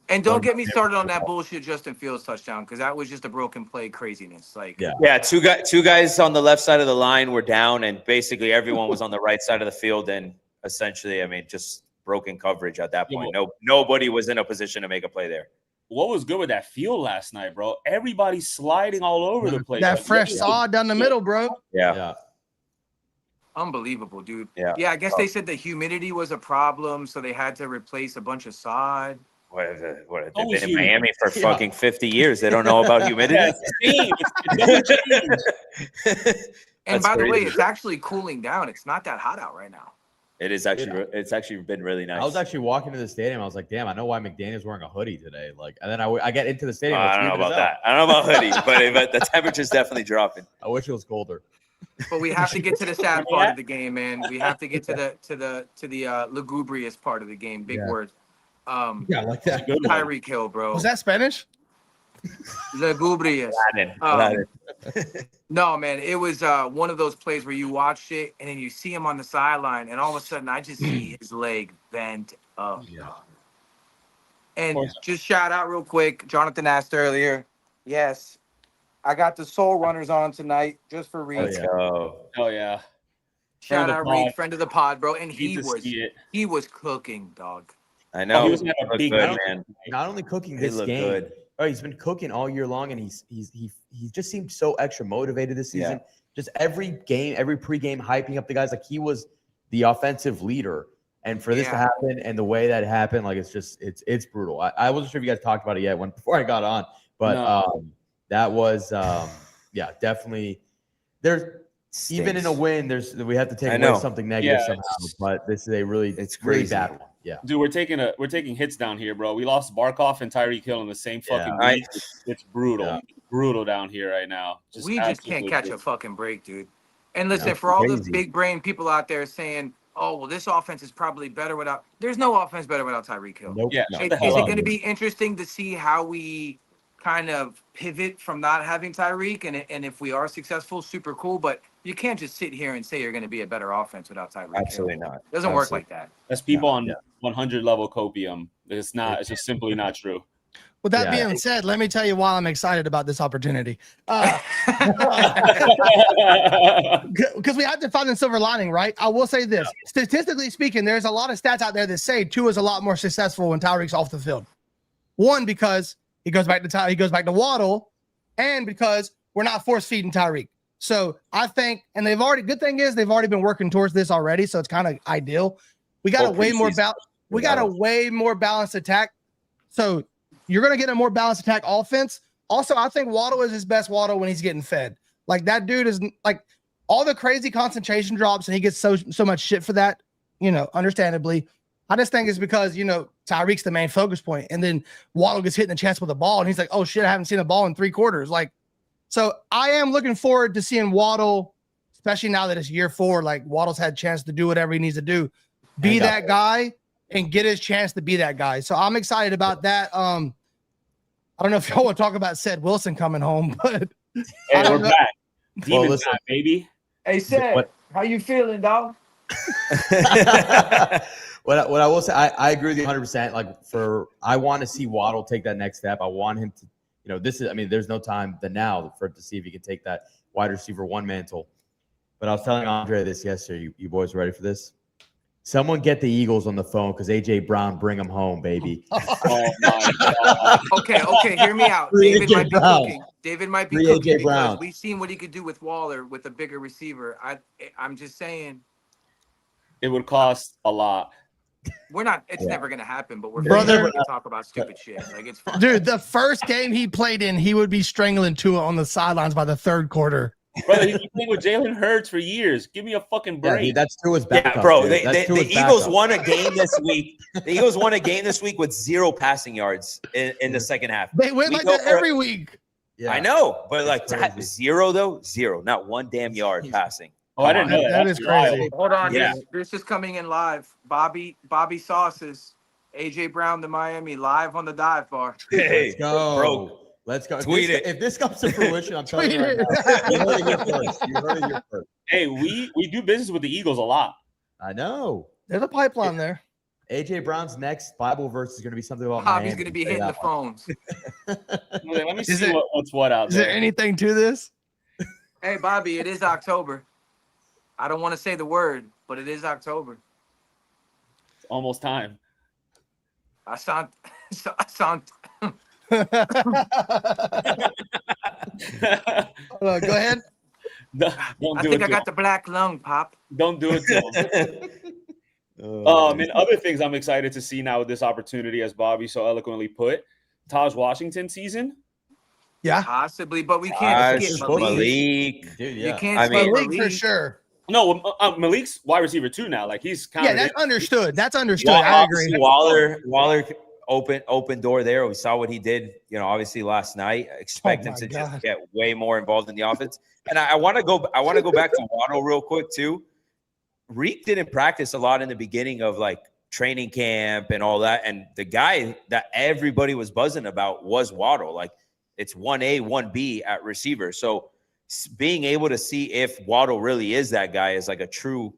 started on that bullshit Justin Fields touchdown, because that was just a broken play craziness. Like, yeah, two guys on the left side of the line were down, and basically everyone was on the right side of the field, and essentially, I mean, just broken coverage at that point. Nobody was in a position to make a play there. What was good with that field last night, bro? Everybody sliding all over the place. That fresh sod down the middle, bro. Yeah. Unbelievable, dude. Yeah. I guess they said the humidity was a problem, so they had to replace a bunch of sod. What they've been in Miami for fucking 50 years. They don't know about humidity. And by the way, it's actually cooling down. It's not that hot out right now. It is actually. It's actually been really nice. I was actually walking to the stadium. I was like, "Damn, I know why McDaniel's wearing a hoodie today." Like, and then I get into the stadium. I don't know about that. I don't know about hoodies, but the temperature's definitely dropping. I wish it was colder. But we have to get to the sad part of the game, man. We have to get to the lugubrious part of the game. Big word. Yeah, like that. Tyreek Hill, bro. Was that Spanish? Lugubrious. No, man, it was one of those plays where you watched it and then you see him on the sideline, and all of a sudden I just see his leg bent up. Yeah. And just shout out real quick, Jonathan asked earlier. Yes, I got the Soul Runners on tonight just for Reed. Oh yeah. Shout out Reed, friend of the pod, bro. And he was cooking, dog. I know. He was having a big man. Not only cooking this game. Good. Oh, he's been cooking all year long, and he just seemed so extra motivated this season. Yeah. Just every game, every pregame, hyping up the guys like he was the offensive leader. And for this to happen, and the way that it happened, like it's brutal. I wasn't sure if you guys talked about it yet before I got on, but that was definitely. There's even in a win, we have to take away something negative somehow. But this is a really bad one. Dude, we're taking hits down here, bro. We lost Barkov and Tyreek Hill in the same fucking week. It's brutal, brutal down here right now. We just can't catch a fucking break, dude. And listen, for all the big brain people out there saying, "Oh, well, this offense is probably better without," there's no offense better without Tyreek Hill. Nope. Yeah, Is it going to be interesting to see how we kind of pivot from not having Tyreek, and if we are successful, super cool. But you can't just sit here and say you're going to be a better offense without Tyreek. Absolutely not. It doesn't work like that. That's people on 100 level copium. It's not. It's just simply not true. With that being said, let me tell you why I'm excited about this opportunity. Because we have to find the silver lining, right? I will say this. Statistically speaking, there's a lot of stats out there that say Tua is a lot more successful when Tyreek's off the field. One, because he goes back to Waddle, and because we're not force feeding Tyreek. So I think, and good thing is they've already been working towards this already. So it's kind of ideal. We got a way more balanced attack. So you're going to get a more balanced attack offense. Also, I think Waddle is his best Waddle when he's getting fed. Like, that dude is like all the crazy concentration drops, and he gets so much shit for that, understandably. I just think it's because, Tyreek's the main focus point, and then Waddle gets hit in the chest with a ball, and he's like, oh shit, I haven't seen a ball in 3 quarters. Like, so I am looking forward to seeing Waddle, especially now that it's year 4, like Waddle's had a chance to do whatever he needs to do, be that guy and get his chance to be that guy. So I'm excited about that. I don't know if y'all want to talk about Sed Wilson coming home, but hey, we're back. Demon time, baby. Hey, Sed, how you feeling, dog? What I will say, I agree with you 100%. Like, I want to see Waddle take that next step. I want him to, there's no time than now for it to see if he can take that wide receiver 1 mantle. But I was telling Andre this yesterday. You boys ready for this? Someone get the Eagles on the phone because A.J. Brown, bring them home, baby. Oh my God. Okay, hear me out. David might be cooking because Brown. we've seen what he could do with Waller with a bigger receiver. I'm just saying. It would cost a lot. We're not. It's never gonna happen. But we're Brother, to talk about stupid shit. Like, it's fun. Dude, the first game he played in, he would be strangling Tua on the sidelines by the 3rd quarter. Brother, he's been playing with Jalen Hurts for years. Give me a fucking break. Yeah, dude, that's Tua's backup. Yeah, bro. The Eagles won a game this week. The Eagles won a game this week with 0 passing yards in the second half. They win like that every week. Yeah. I know, but like 0 though, 0, not 1 damn yard passing. Oh, I didn't know that. That is crazy. Hold on. Yeah. This is coming in live. Bobby Sauces, AJ Brown to Miami, live on the dive bar. Hey, Let's go. bro. Let's go. Tweet it. If this comes to fruition, I'm telling you right now. You heard it here first. Hey, we do business with the Eagles a lot. I know. There's a pipeline there. A.J. Brown's next Bible verse is going to be something about Bobby's Miami. going to be hitting the phones. Let me see what's what out Is there. there anything to this? Hey, Bobby, it is October. I don't want to say the word, but it is October. It's almost time. I sound. Go ahead. Don't I do think it I to got the black lung, Pop. Don't do it to him. And other things I'm excited to see now with this opportunity, as Bobby so eloquently put, Taj Washington season. Yeah. Possibly, but we can't skip Malik. Dude, You yeah. can't skip Malik for Malik. sure. No, Malik's wide receiver too now. Like, he's kind Yeah, of that's understood. That's understood. Well, I agree. Waller open door there. We saw what he did, obviously last night. I expect him to just get way more involved in the offense. And I want to go back to Waddle real quick too. Reek didn't practice a lot in the beginning of like training camp and all that. And the guy that everybody was buzzing about was Waddle. Like, it's 1A, 1B at receiver. So being able to see if Waddle really is that guy is like a true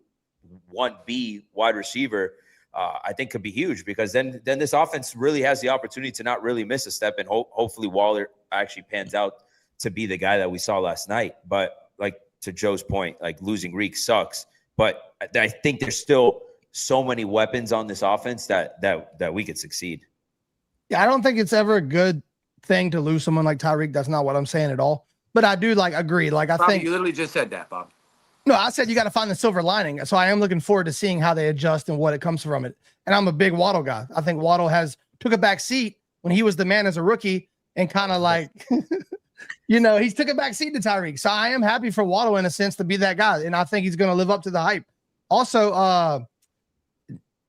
1B wide receiver, I think could be huge, because then this offense really has the opportunity to not really miss a step, and hopefully Waller actually pans out to be the guy that we saw last night. But like, to Joe's point, like, losing Reek sucks, but I think there's still so many weapons on this offense that we could succeed. Yeah, I don't think it's ever a good thing to lose someone like Tyreek. That's not what I'm saying at all. But I do agree. Like, I think you literally just said that, Bob. No, I said you got to find the silver lining. So I am looking forward to seeing how they adjust and what it comes from it. And I'm a big Waddle guy. I think Waddle took a back seat when he was the man as a rookie, and kind of like, he's took a back seat to Tyreek. So I am happy for Waddle in a sense to be that guy. And I think he's going to live up to the hype. Also,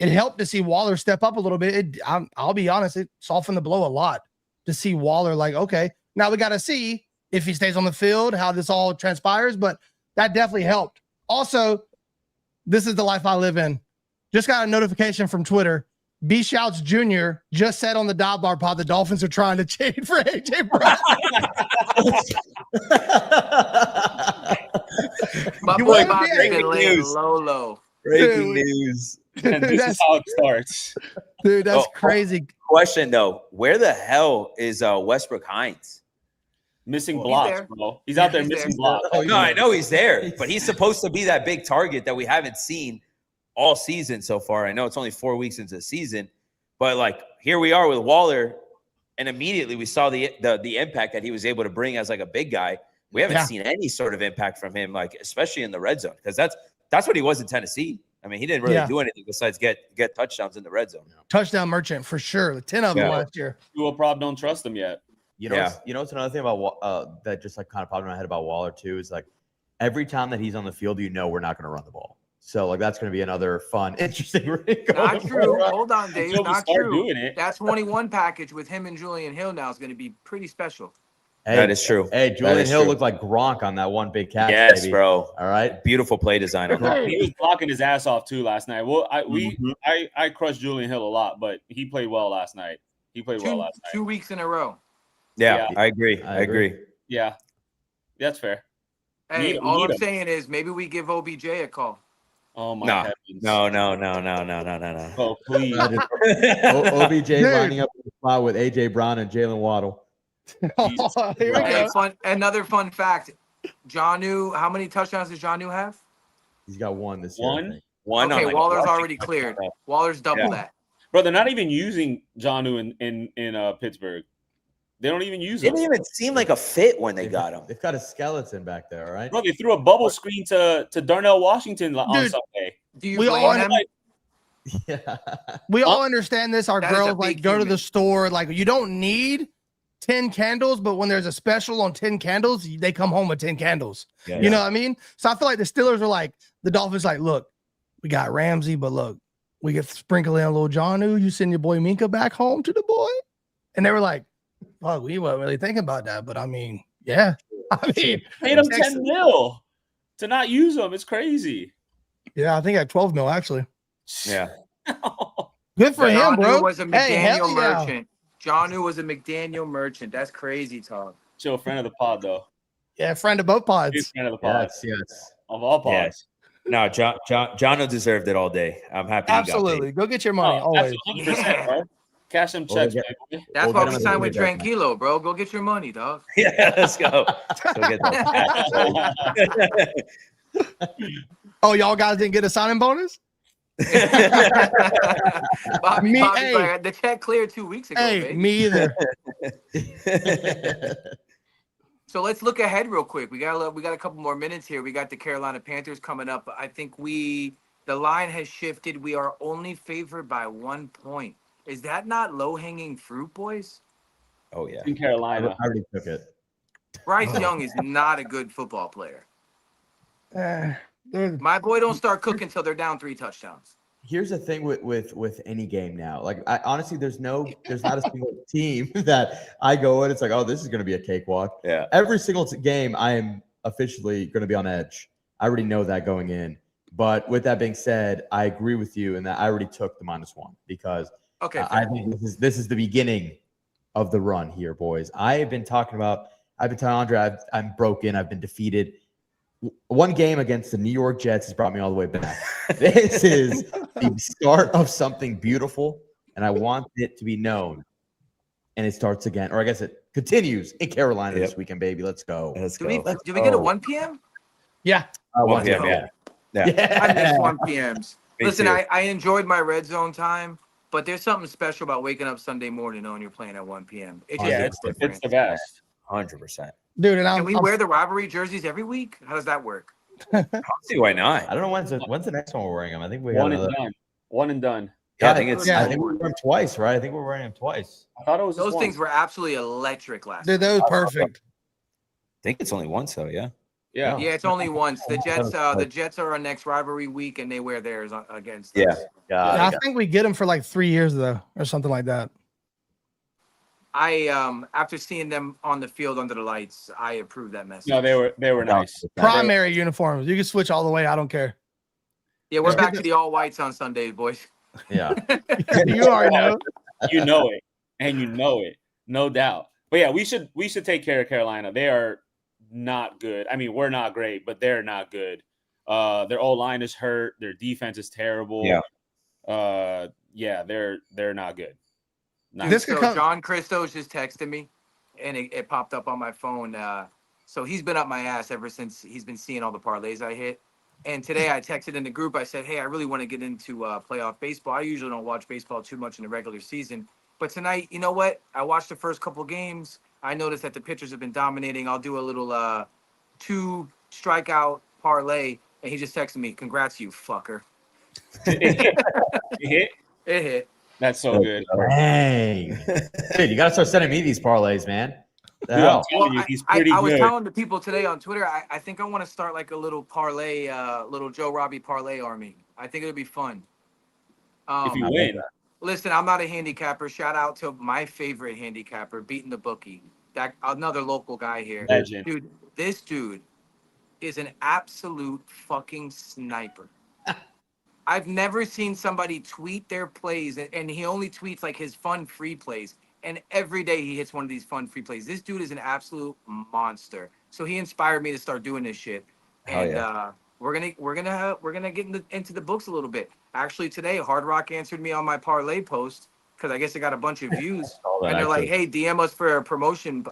it helped to see Waller step up a little bit. I'll be honest, it softened the blow a lot to see Waller like, okay, now we got to see if he stays on the field, how this all transpires, but that definitely helped. Also, this is the life I live in. Just got a notification from Twitter. B Shouts Jr. just said on the Dive Bar pod the Dolphins are trying to trade for AJ Brown. My You boy wanna Bobby's be- been laying news. low. Breaking news. And this is how it starts. Dude, that's crazy. Question though, where the hell is Westbrook Hines? Missing Well, blocks, there. bro. He's out there He's missing there. blocks. No, I know he's there, but he's supposed to be that big target that we haven't seen all season so far. I know it's only 4 weeks into the season, but like here we are with Waller, and immediately we saw the impact that he was able to bring as like a big guy. We haven't seen any sort of impact from him, like especially in the red zone, because that's what he was in Tennessee. I mean, he didn't really do anything besides get touchdowns in the red zone. Touchdown merchant for sure. 10 of them last year. Tua Prop don't trust him yet. You know what's another thing about that just like kind of popped in my head about Waller too is like every time that he's on the field, we're not going to run the ball. So like that's going to be another fun, interesting. Not true. Hold on, Dave. Until we Not start true. doing it. That 21 package with him and Julian Hill now is going to be pretty special. Hey, That is true. Hey, That Julian is Hill true. looked like Gronk on that one big catch. Yes, baby. bro. All right. Beautiful play design on that. He was blocking his ass off too last night. Well, Mm-hmm. I crushed Julian Hill a lot, but he played well last night. He played well last night. 2 weeks in a row. Yeah, Yeah. I agree. Yeah, that's fair. Hey, Need him, all need I'm him. saying is maybe we give OBJ a call. Oh my No, heavens. no. Oh please. OBJ Dude. lining up in the spot with AJ Brown and Jalen Waddle. Jesus Here we Hey, go. another fun fact. Jonnu, how many touchdowns does Jonnu have? He's got one this year. I One? think. One Okay, on, like, Waller's rushing already cleared. touchdown. Waller's double Yeah. that. Bro, they're not even using Jonnu in Pittsburgh. They don't even use It him. didn't even seem like a fit when they got him. They've got a skeleton back there, all right? Bro, they threw a bubble screen to Darnell Washington on Dude. Sunday. Do you We blame all- them? Yeah. We all understand this. Our That is a girls like big go to human. the store. Like you don't need 10 candles, but when there's a special on 10 candles, they come home with 10 candles. You know what I mean? So I feel like the Steelers are like, the Dolphins like, look, we got Ramsey, but look, we get sprinkle in a little Jonnu. You send your boy Minka back home to the boy. And they were like, fuck, we weren't really thinking about that. But I mean, yeah. I mean, Paid him Texas- 10 mil to not use him. It's crazy. yeah, I think at 12 mil actually. Yeah. Good for him, Jonnu bro. was a Hey, hell McDaniel yeah. merchant. Jonnu was a McDaniel merchant. That's crazy talk. Chill, friend of the pod, though. Yeah, friend of both Big pods. friend of the pod. Yes. Of all pods. Yes. No, Jono deserved it all day. I'm happy. Absolutely. Go get your money always. Absolutely, 100%, bro. Cash them checks, yeah. baby. That's We'll why get we him signed in with the league, Tranquilo, bro. Go get your money, dog. he got paid. Yeah, let's go. Let's go get that. Oh, y'all guys didn't get a signing bonus? Bobby's hey. like, the check cleared 2 weeks ago, Hey, baby. me either. So let's look ahead real quick. We got a couple more minutes here. We got the Carolina Panthers coming up. I think the line has shifted. We are only favored by 1 point. Is that not low-hanging fruit, boys? Oh yeah. In I Carolina. already took it. Bryce Young is not a good football player. Dude, My boy don't start cooking until they're down 3 touchdowns. Here's the thing with any game now. Like honestly, there's not a single team that I go in. It's like, oh, this is going to be a cakewalk. Yeah. Every single game, I am officially going to be on edge. I already know that going in. But with that being said, I agree with you in that I already took the -1 because Okay. I think this is the beginning of the run here, boys. I've been telling Andre, I'm broken. I've been defeated. One game against the New York Jets has brought me all the way back. This is the start of something beautiful, and I want it to be known. And it starts again, or I guess it continues in Carolina this weekend, baby. Let's go. Let's do go. we get a 1 p.m.? yeah. 1 Let's p.m. go. Yeah. I miss 1 p.m.s. Me Listen, too. I enjoyed my red zone time, but there's something special about waking up Sunday morning knowing you're playing at 1 p.m. It just Yeah, hits it's different. the best. 100%. Dude, and Can we wear the rivalry jerseys every week? How does that work? I don't see why not. I don't know when's the next one we're wearing them. I think we got One and another. done. One and done. Yeah, I think it's. Yeah. I think we wear them twice, right? I think we're wearing them twice. I thought it was just Those one. things were absolutely electric last Dude, night. that was perfect. I think it's only one. So yeah. Yeah. Yeah, it's only once. The Jets are our next rivalry week, and they wear theirs against Yeah. us. Yeah, I think we get them for like 3 years though, or something like that. After seeing them on the field under the lights, I approve that message. No, they were nice. Primary uniforms. You can switch all the way. I don't care. Yeah, we're back to the all whites on Sundays, boys. Yeah. You already know. You know it, and you know it, no doubt. But yeah, we should take care of Carolina. They are not good. I mean, we're not great, but they're not good. Their O-line is hurt. Their defense is terrible. Yeah, they're not good. John Christos just texted me, and it popped up on my phone. So he's been up my ass ever since he's been seeing all the parlays I hit. And today I texted in the group. I said, hey, I really want to get into playoff baseball. I usually don't watch baseball too much in the regular season. But tonight, you know what? I watched the first couple games. I noticed that the pitchers have been dominating. I'll do a little 2 strikeout parlay. And he just texted me, congrats, you fucker. It hit? It hit. That's so good. Dang. Dude, you got to start sending me these parlays, man. The hell? I was telling the people today on Twitter, I think I want to start like a little parlay, little Joe Robbie parlay army. I think it'll be fun. If you win. Listen, I'm not a handicapper. Shout out to my favorite handicapper, Beating the Bookie. That another local guy here. Legend. Dude, this dude is an absolute fucking sniper. I've never seen somebody tweet their plays, and he only tweets like his fun free plays. And every day he hits one of these fun free plays. This dude is an absolute monster. So he inspired me to start doing this shit. And we're gonna get into the books a little bit. Actually, today Hard Rock answered me on my parlay post because I guess it got a bunch of views. And they're like, "Hey, DM us for a promotion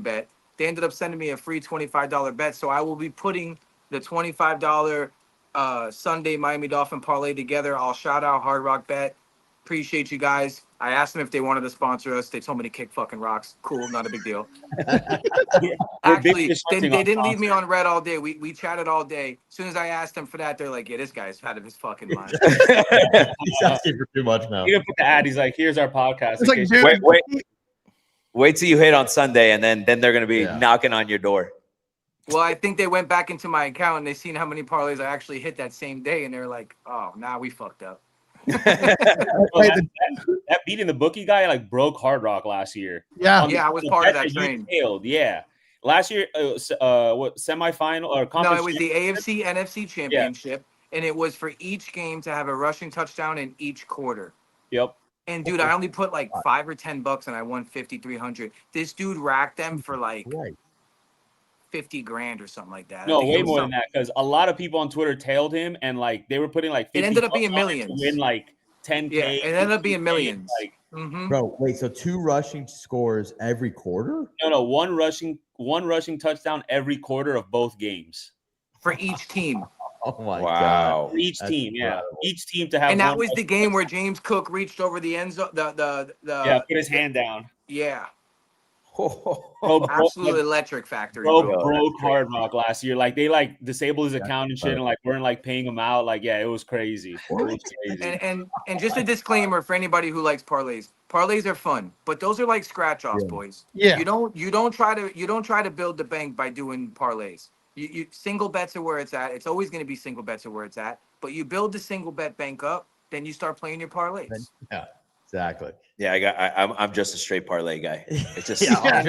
bet." They ended up sending me a free $25 bet. So I will be putting the $25 Sunday Miami Dolphin parlay together. I'll shout out Hard Rock Bet. Appreciate you guys. I asked them if they wanted to sponsor us. They told me to kick fucking rocks. Cool, not a big deal. Actually, they didn't leave me on red all day. We chatted all day. As soon as I asked them for that, they're like, yeah, this guy's out of his fucking mind. He's asking for too much now. You're gonna put the ad. He's like, here's our podcast. It's like, dude, Wait till you hit on Sunday, and then they're gonna be knocking on your door. Well, I think they went back into my account and they seen how many parlays I actually hit that same day, and they're like, oh, nah, we fucked up. That Beating the Bookie guy like broke Hard Rock last year. Yeah, I was part of that train. Failed, yeah. Last year, what semifinal or conference? No, it was the AFC NFC Championship, and it was for each game to have a rushing touchdown in each quarter. Yep. And dude, I only put like $5 or $10, and I won 5,300. This dude racked them for like 50 grand or something like that. No, way more than that, because a lot of people on Twitter tailed him, and like they were putting like 50 it ended up being millions. To win like 10K. Yeah, it ended up being millions. Like, Bro, wait, so 2 rushing scores every quarter? No, one rushing touchdown every quarter of both games For each team. Oh my god. For each team, each team to have. And that was the game where James Cook reached over the end zone. Put his hand down. Yeah. Bro, absolute electric factory. Broke Hard Rock last year. Like they like disabled his account and shit, and like weren't like paying him out. Like it was crazy. It was crazy. And just a disclaimer for anybody who likes parlays. Parlays are fun, but those are like scratch offs, boys. Yeah. You don't try to build the bank by doing parlays. You single bets are where it's at. It's always going to be single bets are where it's at. But you build the single bet bank up, then you start playing your parlays. Yeah, exactly. Yeah, I'm just a straight parlay guy. It's just I'm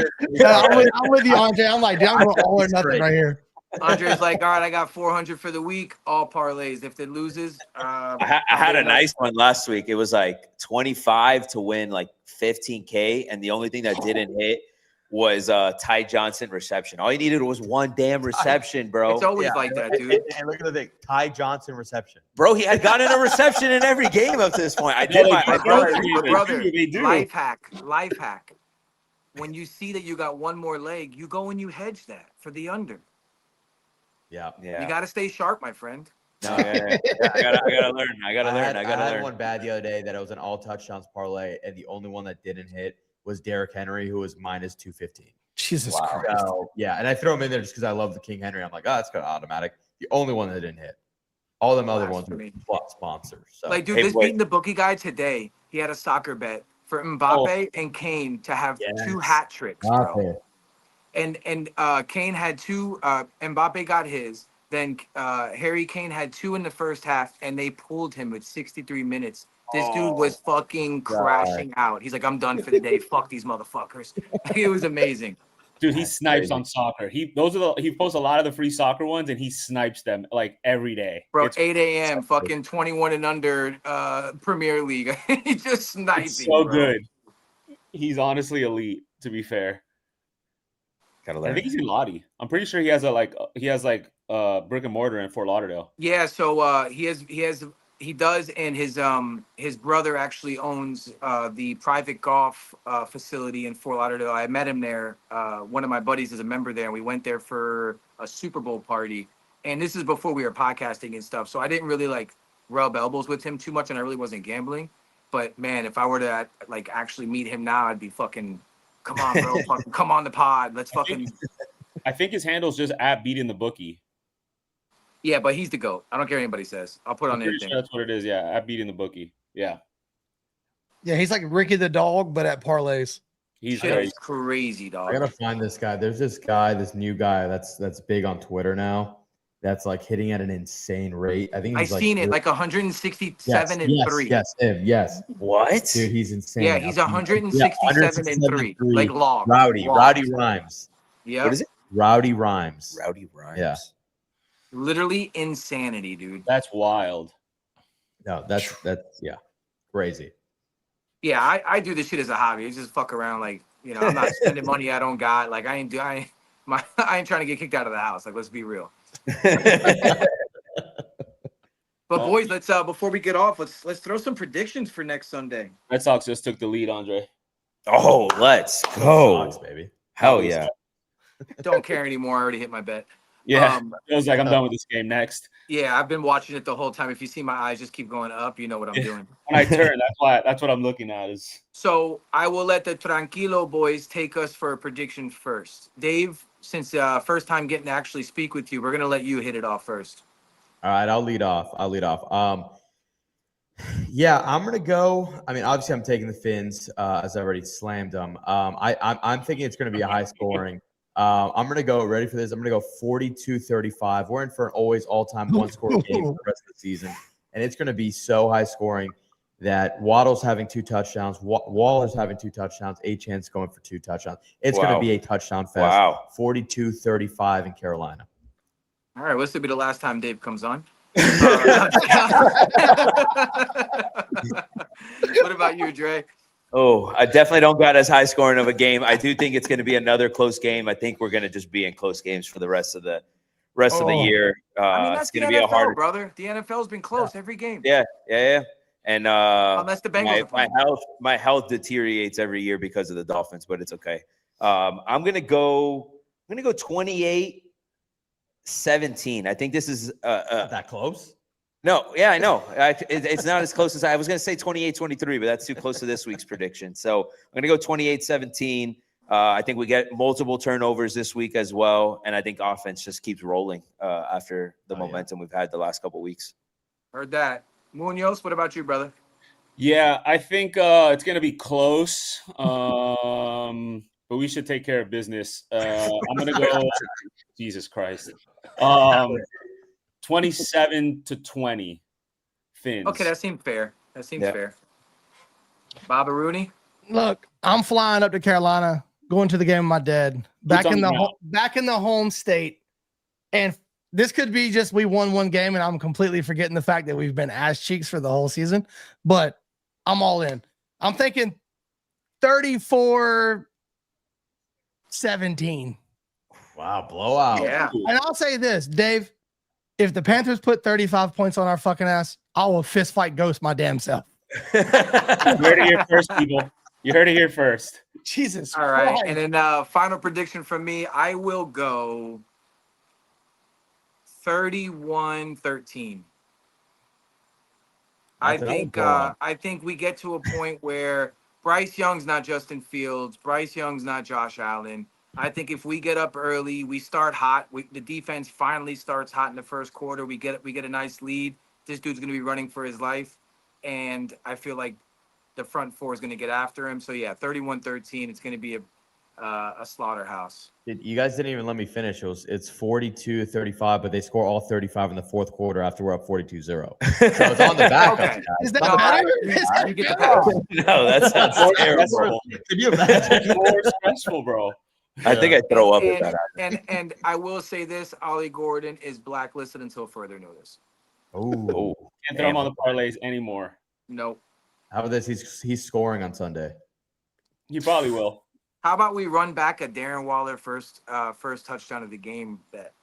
with you, Andre. I'm like, I'm going all or nothing right here. Andre's like, all right, I got 400 for the week, all parlays. If it loses, I had a nice one last week. It was like 25 to win like 15K, and the only thing that didn't hit was Ty Johnson reception. All you needed was one damn reception, bro. It's always like that, dude. And look at the thing, Ty Johnson reception. Bro, he had gotten a reception in every game up to this point. I did my brother. Life hack. When you see that you got one more leg, you go and you hedge that for the under. Yeah. You got to stay sharp, my friend. No, I gotta learn. I had one bad the other day that it was an all touchdowns parlay, and the only one that didn't hit was Derrick Henry, who was minus 215. Jesus Christ. So, yeah, and I throw him in there just because I love the King Henry. I'm like, oh, that's kind of automatic. The only one that didn't hit. All them other ones were sponsors. So. Like, dude, this Beating the Bookie guy today, he had a soccer bet for Mbappe and Kane to have 2 hat tricks, bro. And Kane had two. Mbappe got his. Then Harry Kane had two in the first half, and they pulled him with 63 minutes. This dude was fucking crashing out. He's like, I'm done for the day. Fuck these motherfuckers. It was amazing. Dude, he snipes on soccer. He posts a lot of the free soccer ones, and he snipes them like every day. Bro, It's 8 a.m. fucking 21 and under Premier League. He just sniping. It's so bro. good. He's honestly elite, to be fair. Gotta I learn. think he's in Lottie. I'm pretty sure he has brick and mortar in Fort Lauderdale. Yeah, so he does, and his brother actually owns the private golf facility in Fort Lauderdale. I met him there. One of my buddies is a member there, and we went there for a Super Bowl party. And this is before we were podcasting and stuff, so I didn't really like rub elbows with him too much, and I really wasn't gambling. But man, if I were to like actually meet him now, I'd be fucking, come on, bro, fucking come on the pod, let's fucking. I think his handle's just at beating the bookie. Yeah, but he's the GOAT. I don't care what anybody says. I'll put on anything. Sure that's what it is. Yeah, at beating the bookie. Yeah, Yeah, he's like Ricky the dog, but at parlays. he's Shit crazy. is crazy, dog. I gotta find this guy. There's this guy, this new guy that's big on Twitter now. That's like hitting at an insane rate. I think I he's seen it like 167 and 3. Yes, him. Yes, What? dude, he's insane. Yeah, he's 167 and 3. Like log. Rowdy Rhymes. Yeah. What is it? Rowdy Rhymes. Rowdy Rhymes. Yeah. Literally insanity, dude. That's wild. No, that's yeah, crazy. Yeah, I do this shit as a hobby. I just fuck around, like, you know, I'm not spending money I don't got. Like I ain't trying to get kicked out of the house. Like, let's be real. But boys, let's before we get off, let's throw some predictions for next Sunday. Red Sox just took the lead, Andre. Oh, let's go. Sox, baby. Hell yeah. Don't care anymore. I already hit my bet. Yeah, feels like I'm done with this game. Next, Yeah, I've been watching it the whole time. If you see my eyes just keep going up, you know what I'm doing. when I turn, that's what I'm looking at. Is So I will let the Tranquilo boys take us for a prediction first. Dave, since first time getting to actually speak with you, we're gonna let you hit it off first. All right, I'll lead off. Yeah, I'm gonna go. I mean, obviously, I'm taking the Finns as I already slammed them. I'm thinking it's gonna be a high scoring. I'm gonna go. Ready for this? I'm gonna go 42-35. We're in for an always all-time one-score game for the rest of the season, and it's gonna be so high scoring that Waddle's having 2 touchdowns, Waller's having 2 touchdowns, Achane's going for 2 touchdowns. It's gonna be a touchdown fest. Wow. 42-35 in Carolina. All right, this will be the last time Dave comes on. What about you, Dre? Oh, I definitely don't got as high scoring of a game. I do think it's going to be another close game. I think we're going to just be in close games for the rest of the year. I mean, that's it's going to the be a NFL, hard, brother. The NFL's been close every game. yeah. And Unless the Bengals are playing. my health deteriorates every year because of the Dolphins, but it's okay. I'm going to go 28-17. I think this is That close? no, yeah, I know. It's not as close as I was going to say 28-23, but that's too close to this week's prediction. So I'm going to go 28-17. I think we get multiple turnovers this week as well, and I think offense just keeps rolling after the momentum we've had the last couple weeks. Heard that. Munoz, what about you, brother? yeah, I think it's gonna be close. But we should take care of business. I'm gonna go. Jesus Christ. 27-20. Finns. Okay, that seems fair. Fair. Baba Rooney? Look, I'm flying up to Carolina, going to the game with my dad, back in the home state, and this could be just we won one game, and I'm completely forgetting the fact that we've been ass cheeks for the whole season. But I'm all in. I'm thinking 34-17. Wow, blowout. Yeah. And I'll say this, Dave, if the Panthers put 35 points on our fucking ass, I will fist fight Ghost my damn self. You heard it here first, people. You heard it here first. Jesus. All right. Christ. And then final prediction from me, I will go 31-13. I think we get to a point where Bryce Young's not Justin Fields, Bryce Young's not Josh Allen. I think if we get up early, we start hot. The defense finally starts hot in the first quarter. We get a nice lead. This dude's going to be running for his life, and I feel like the front four is going to get after him. So yeah, 31-13. It's going to be a slaughterhouse. You guys didn't even let me finish. It's 42-35, but they score all 35 in the fourth quarter after we're up 42-0. So it's on the backup. Okay. Is that No, better? you get the pass. No, that sounds terrible. Can you imagine? More stressful, bro. I think I throw up at that. And I will say this: Ollie Gordon is blacklisted until further notice. Oh, Can't throw him on the parlays anymore. Nope. how about this? He's scoring on Sunday. He probably will. How about we run back a Darren Waller first touchdown of the game bet?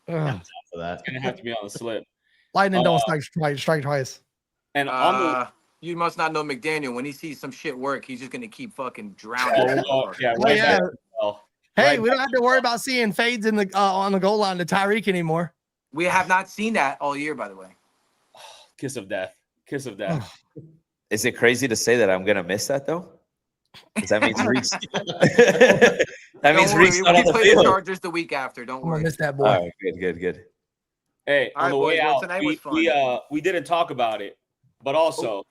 Ugh. For that. It's gonna have to be on the slip. Lightning don't strike twice. And on the You must not know McDaniel. When he sees some shit work, he's just gonna keep fucking drowning. yeah, Oh, right yeah. back. Well, Hey, right we don't have to worry about seeing fades in the on the goal line to Tyreek anymore. We have not seen that all year, by the way. kiss of death. Kiss of death. Is it crazy to say that I'm gonna miss that though? Because that means Reese. That means Don't worry, Reese not on we the play the field. Chargers the week after. Don't I'm gonna worry. miss that boy. All right, good. Hey, All on right, the boys, way well, out, tonight was fun. we didn't talk about it, but also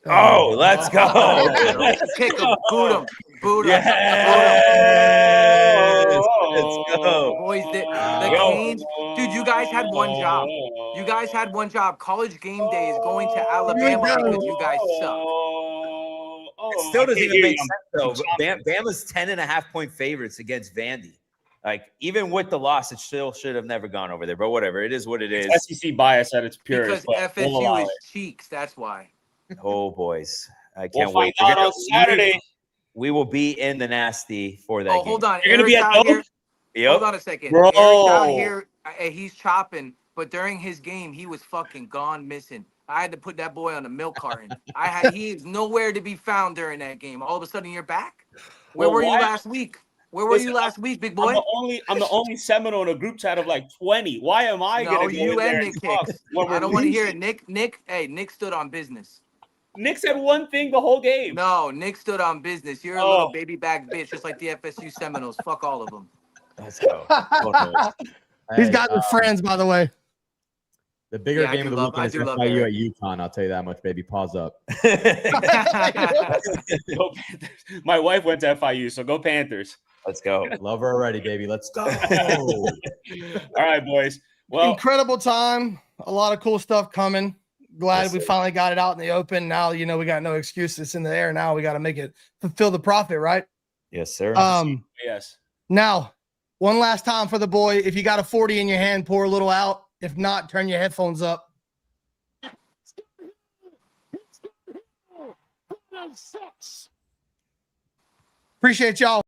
Oh, let's go. Kick him, boot him, Yes, let's go. Boys, the Canes, dude, you guys had one job. You guys had one job. College game day is going to Alabama because you guys suck. It still doesn't even make I'm sense though. Bama's 10.5-point favorites against Vandy. Like even with the loss, it still should have never gone over there. But whatever, it is what it is. SEC bias at its purest. Because but we'll allow FSU is it. cheeks. That's why. Oh boys, I We'll can't find wait. out on Saturday. We will be in the nasty for that Oh, game. hold on. You're gonna be Eric's at out here. those? Yep. Hold on a second. Bro. Eric's out here. He's chopping, but during his game, he was fucking gone missing. I had to put that boy on a milk carton. He is nowhere to be found during that game. All of a sudden, you're back. Where Well, were you why- last week? Where were you last week, big boy? I'm the only Seminole in a group chat of like 20. Why am I No, gonna go you in there and and Nick talk Hicks. when we're I don't want to hear losing? it. Nick stood on business. Nick said one thing the whole game. No, Nick stood on business. You're a little baby back bitch, just like the FSU Seminoles. Fuck all of them. Let's go. These guys are friends, by the way. The bigger Yeah, I game of do the love- weekend I is do love FIU Eric. at UConn. I'll tell you that much, baby. Pause up. Go Panthers. My wife went to FIU, so go Panthers. Let's go. Love her already, baby. Let's go. All right, boys. Well, Incredible time. A lot of cool stuff coming. Glad Yes, we sir. finally got it out in the open. Now, we got no excuses in the air. Now we got to make it fulfill the profit, right? Yes, sir. yes. Now, one last time for the boy. If you got a 40 in your hand, pour a little out. If not, turn your headphones up. Appreciate y'all.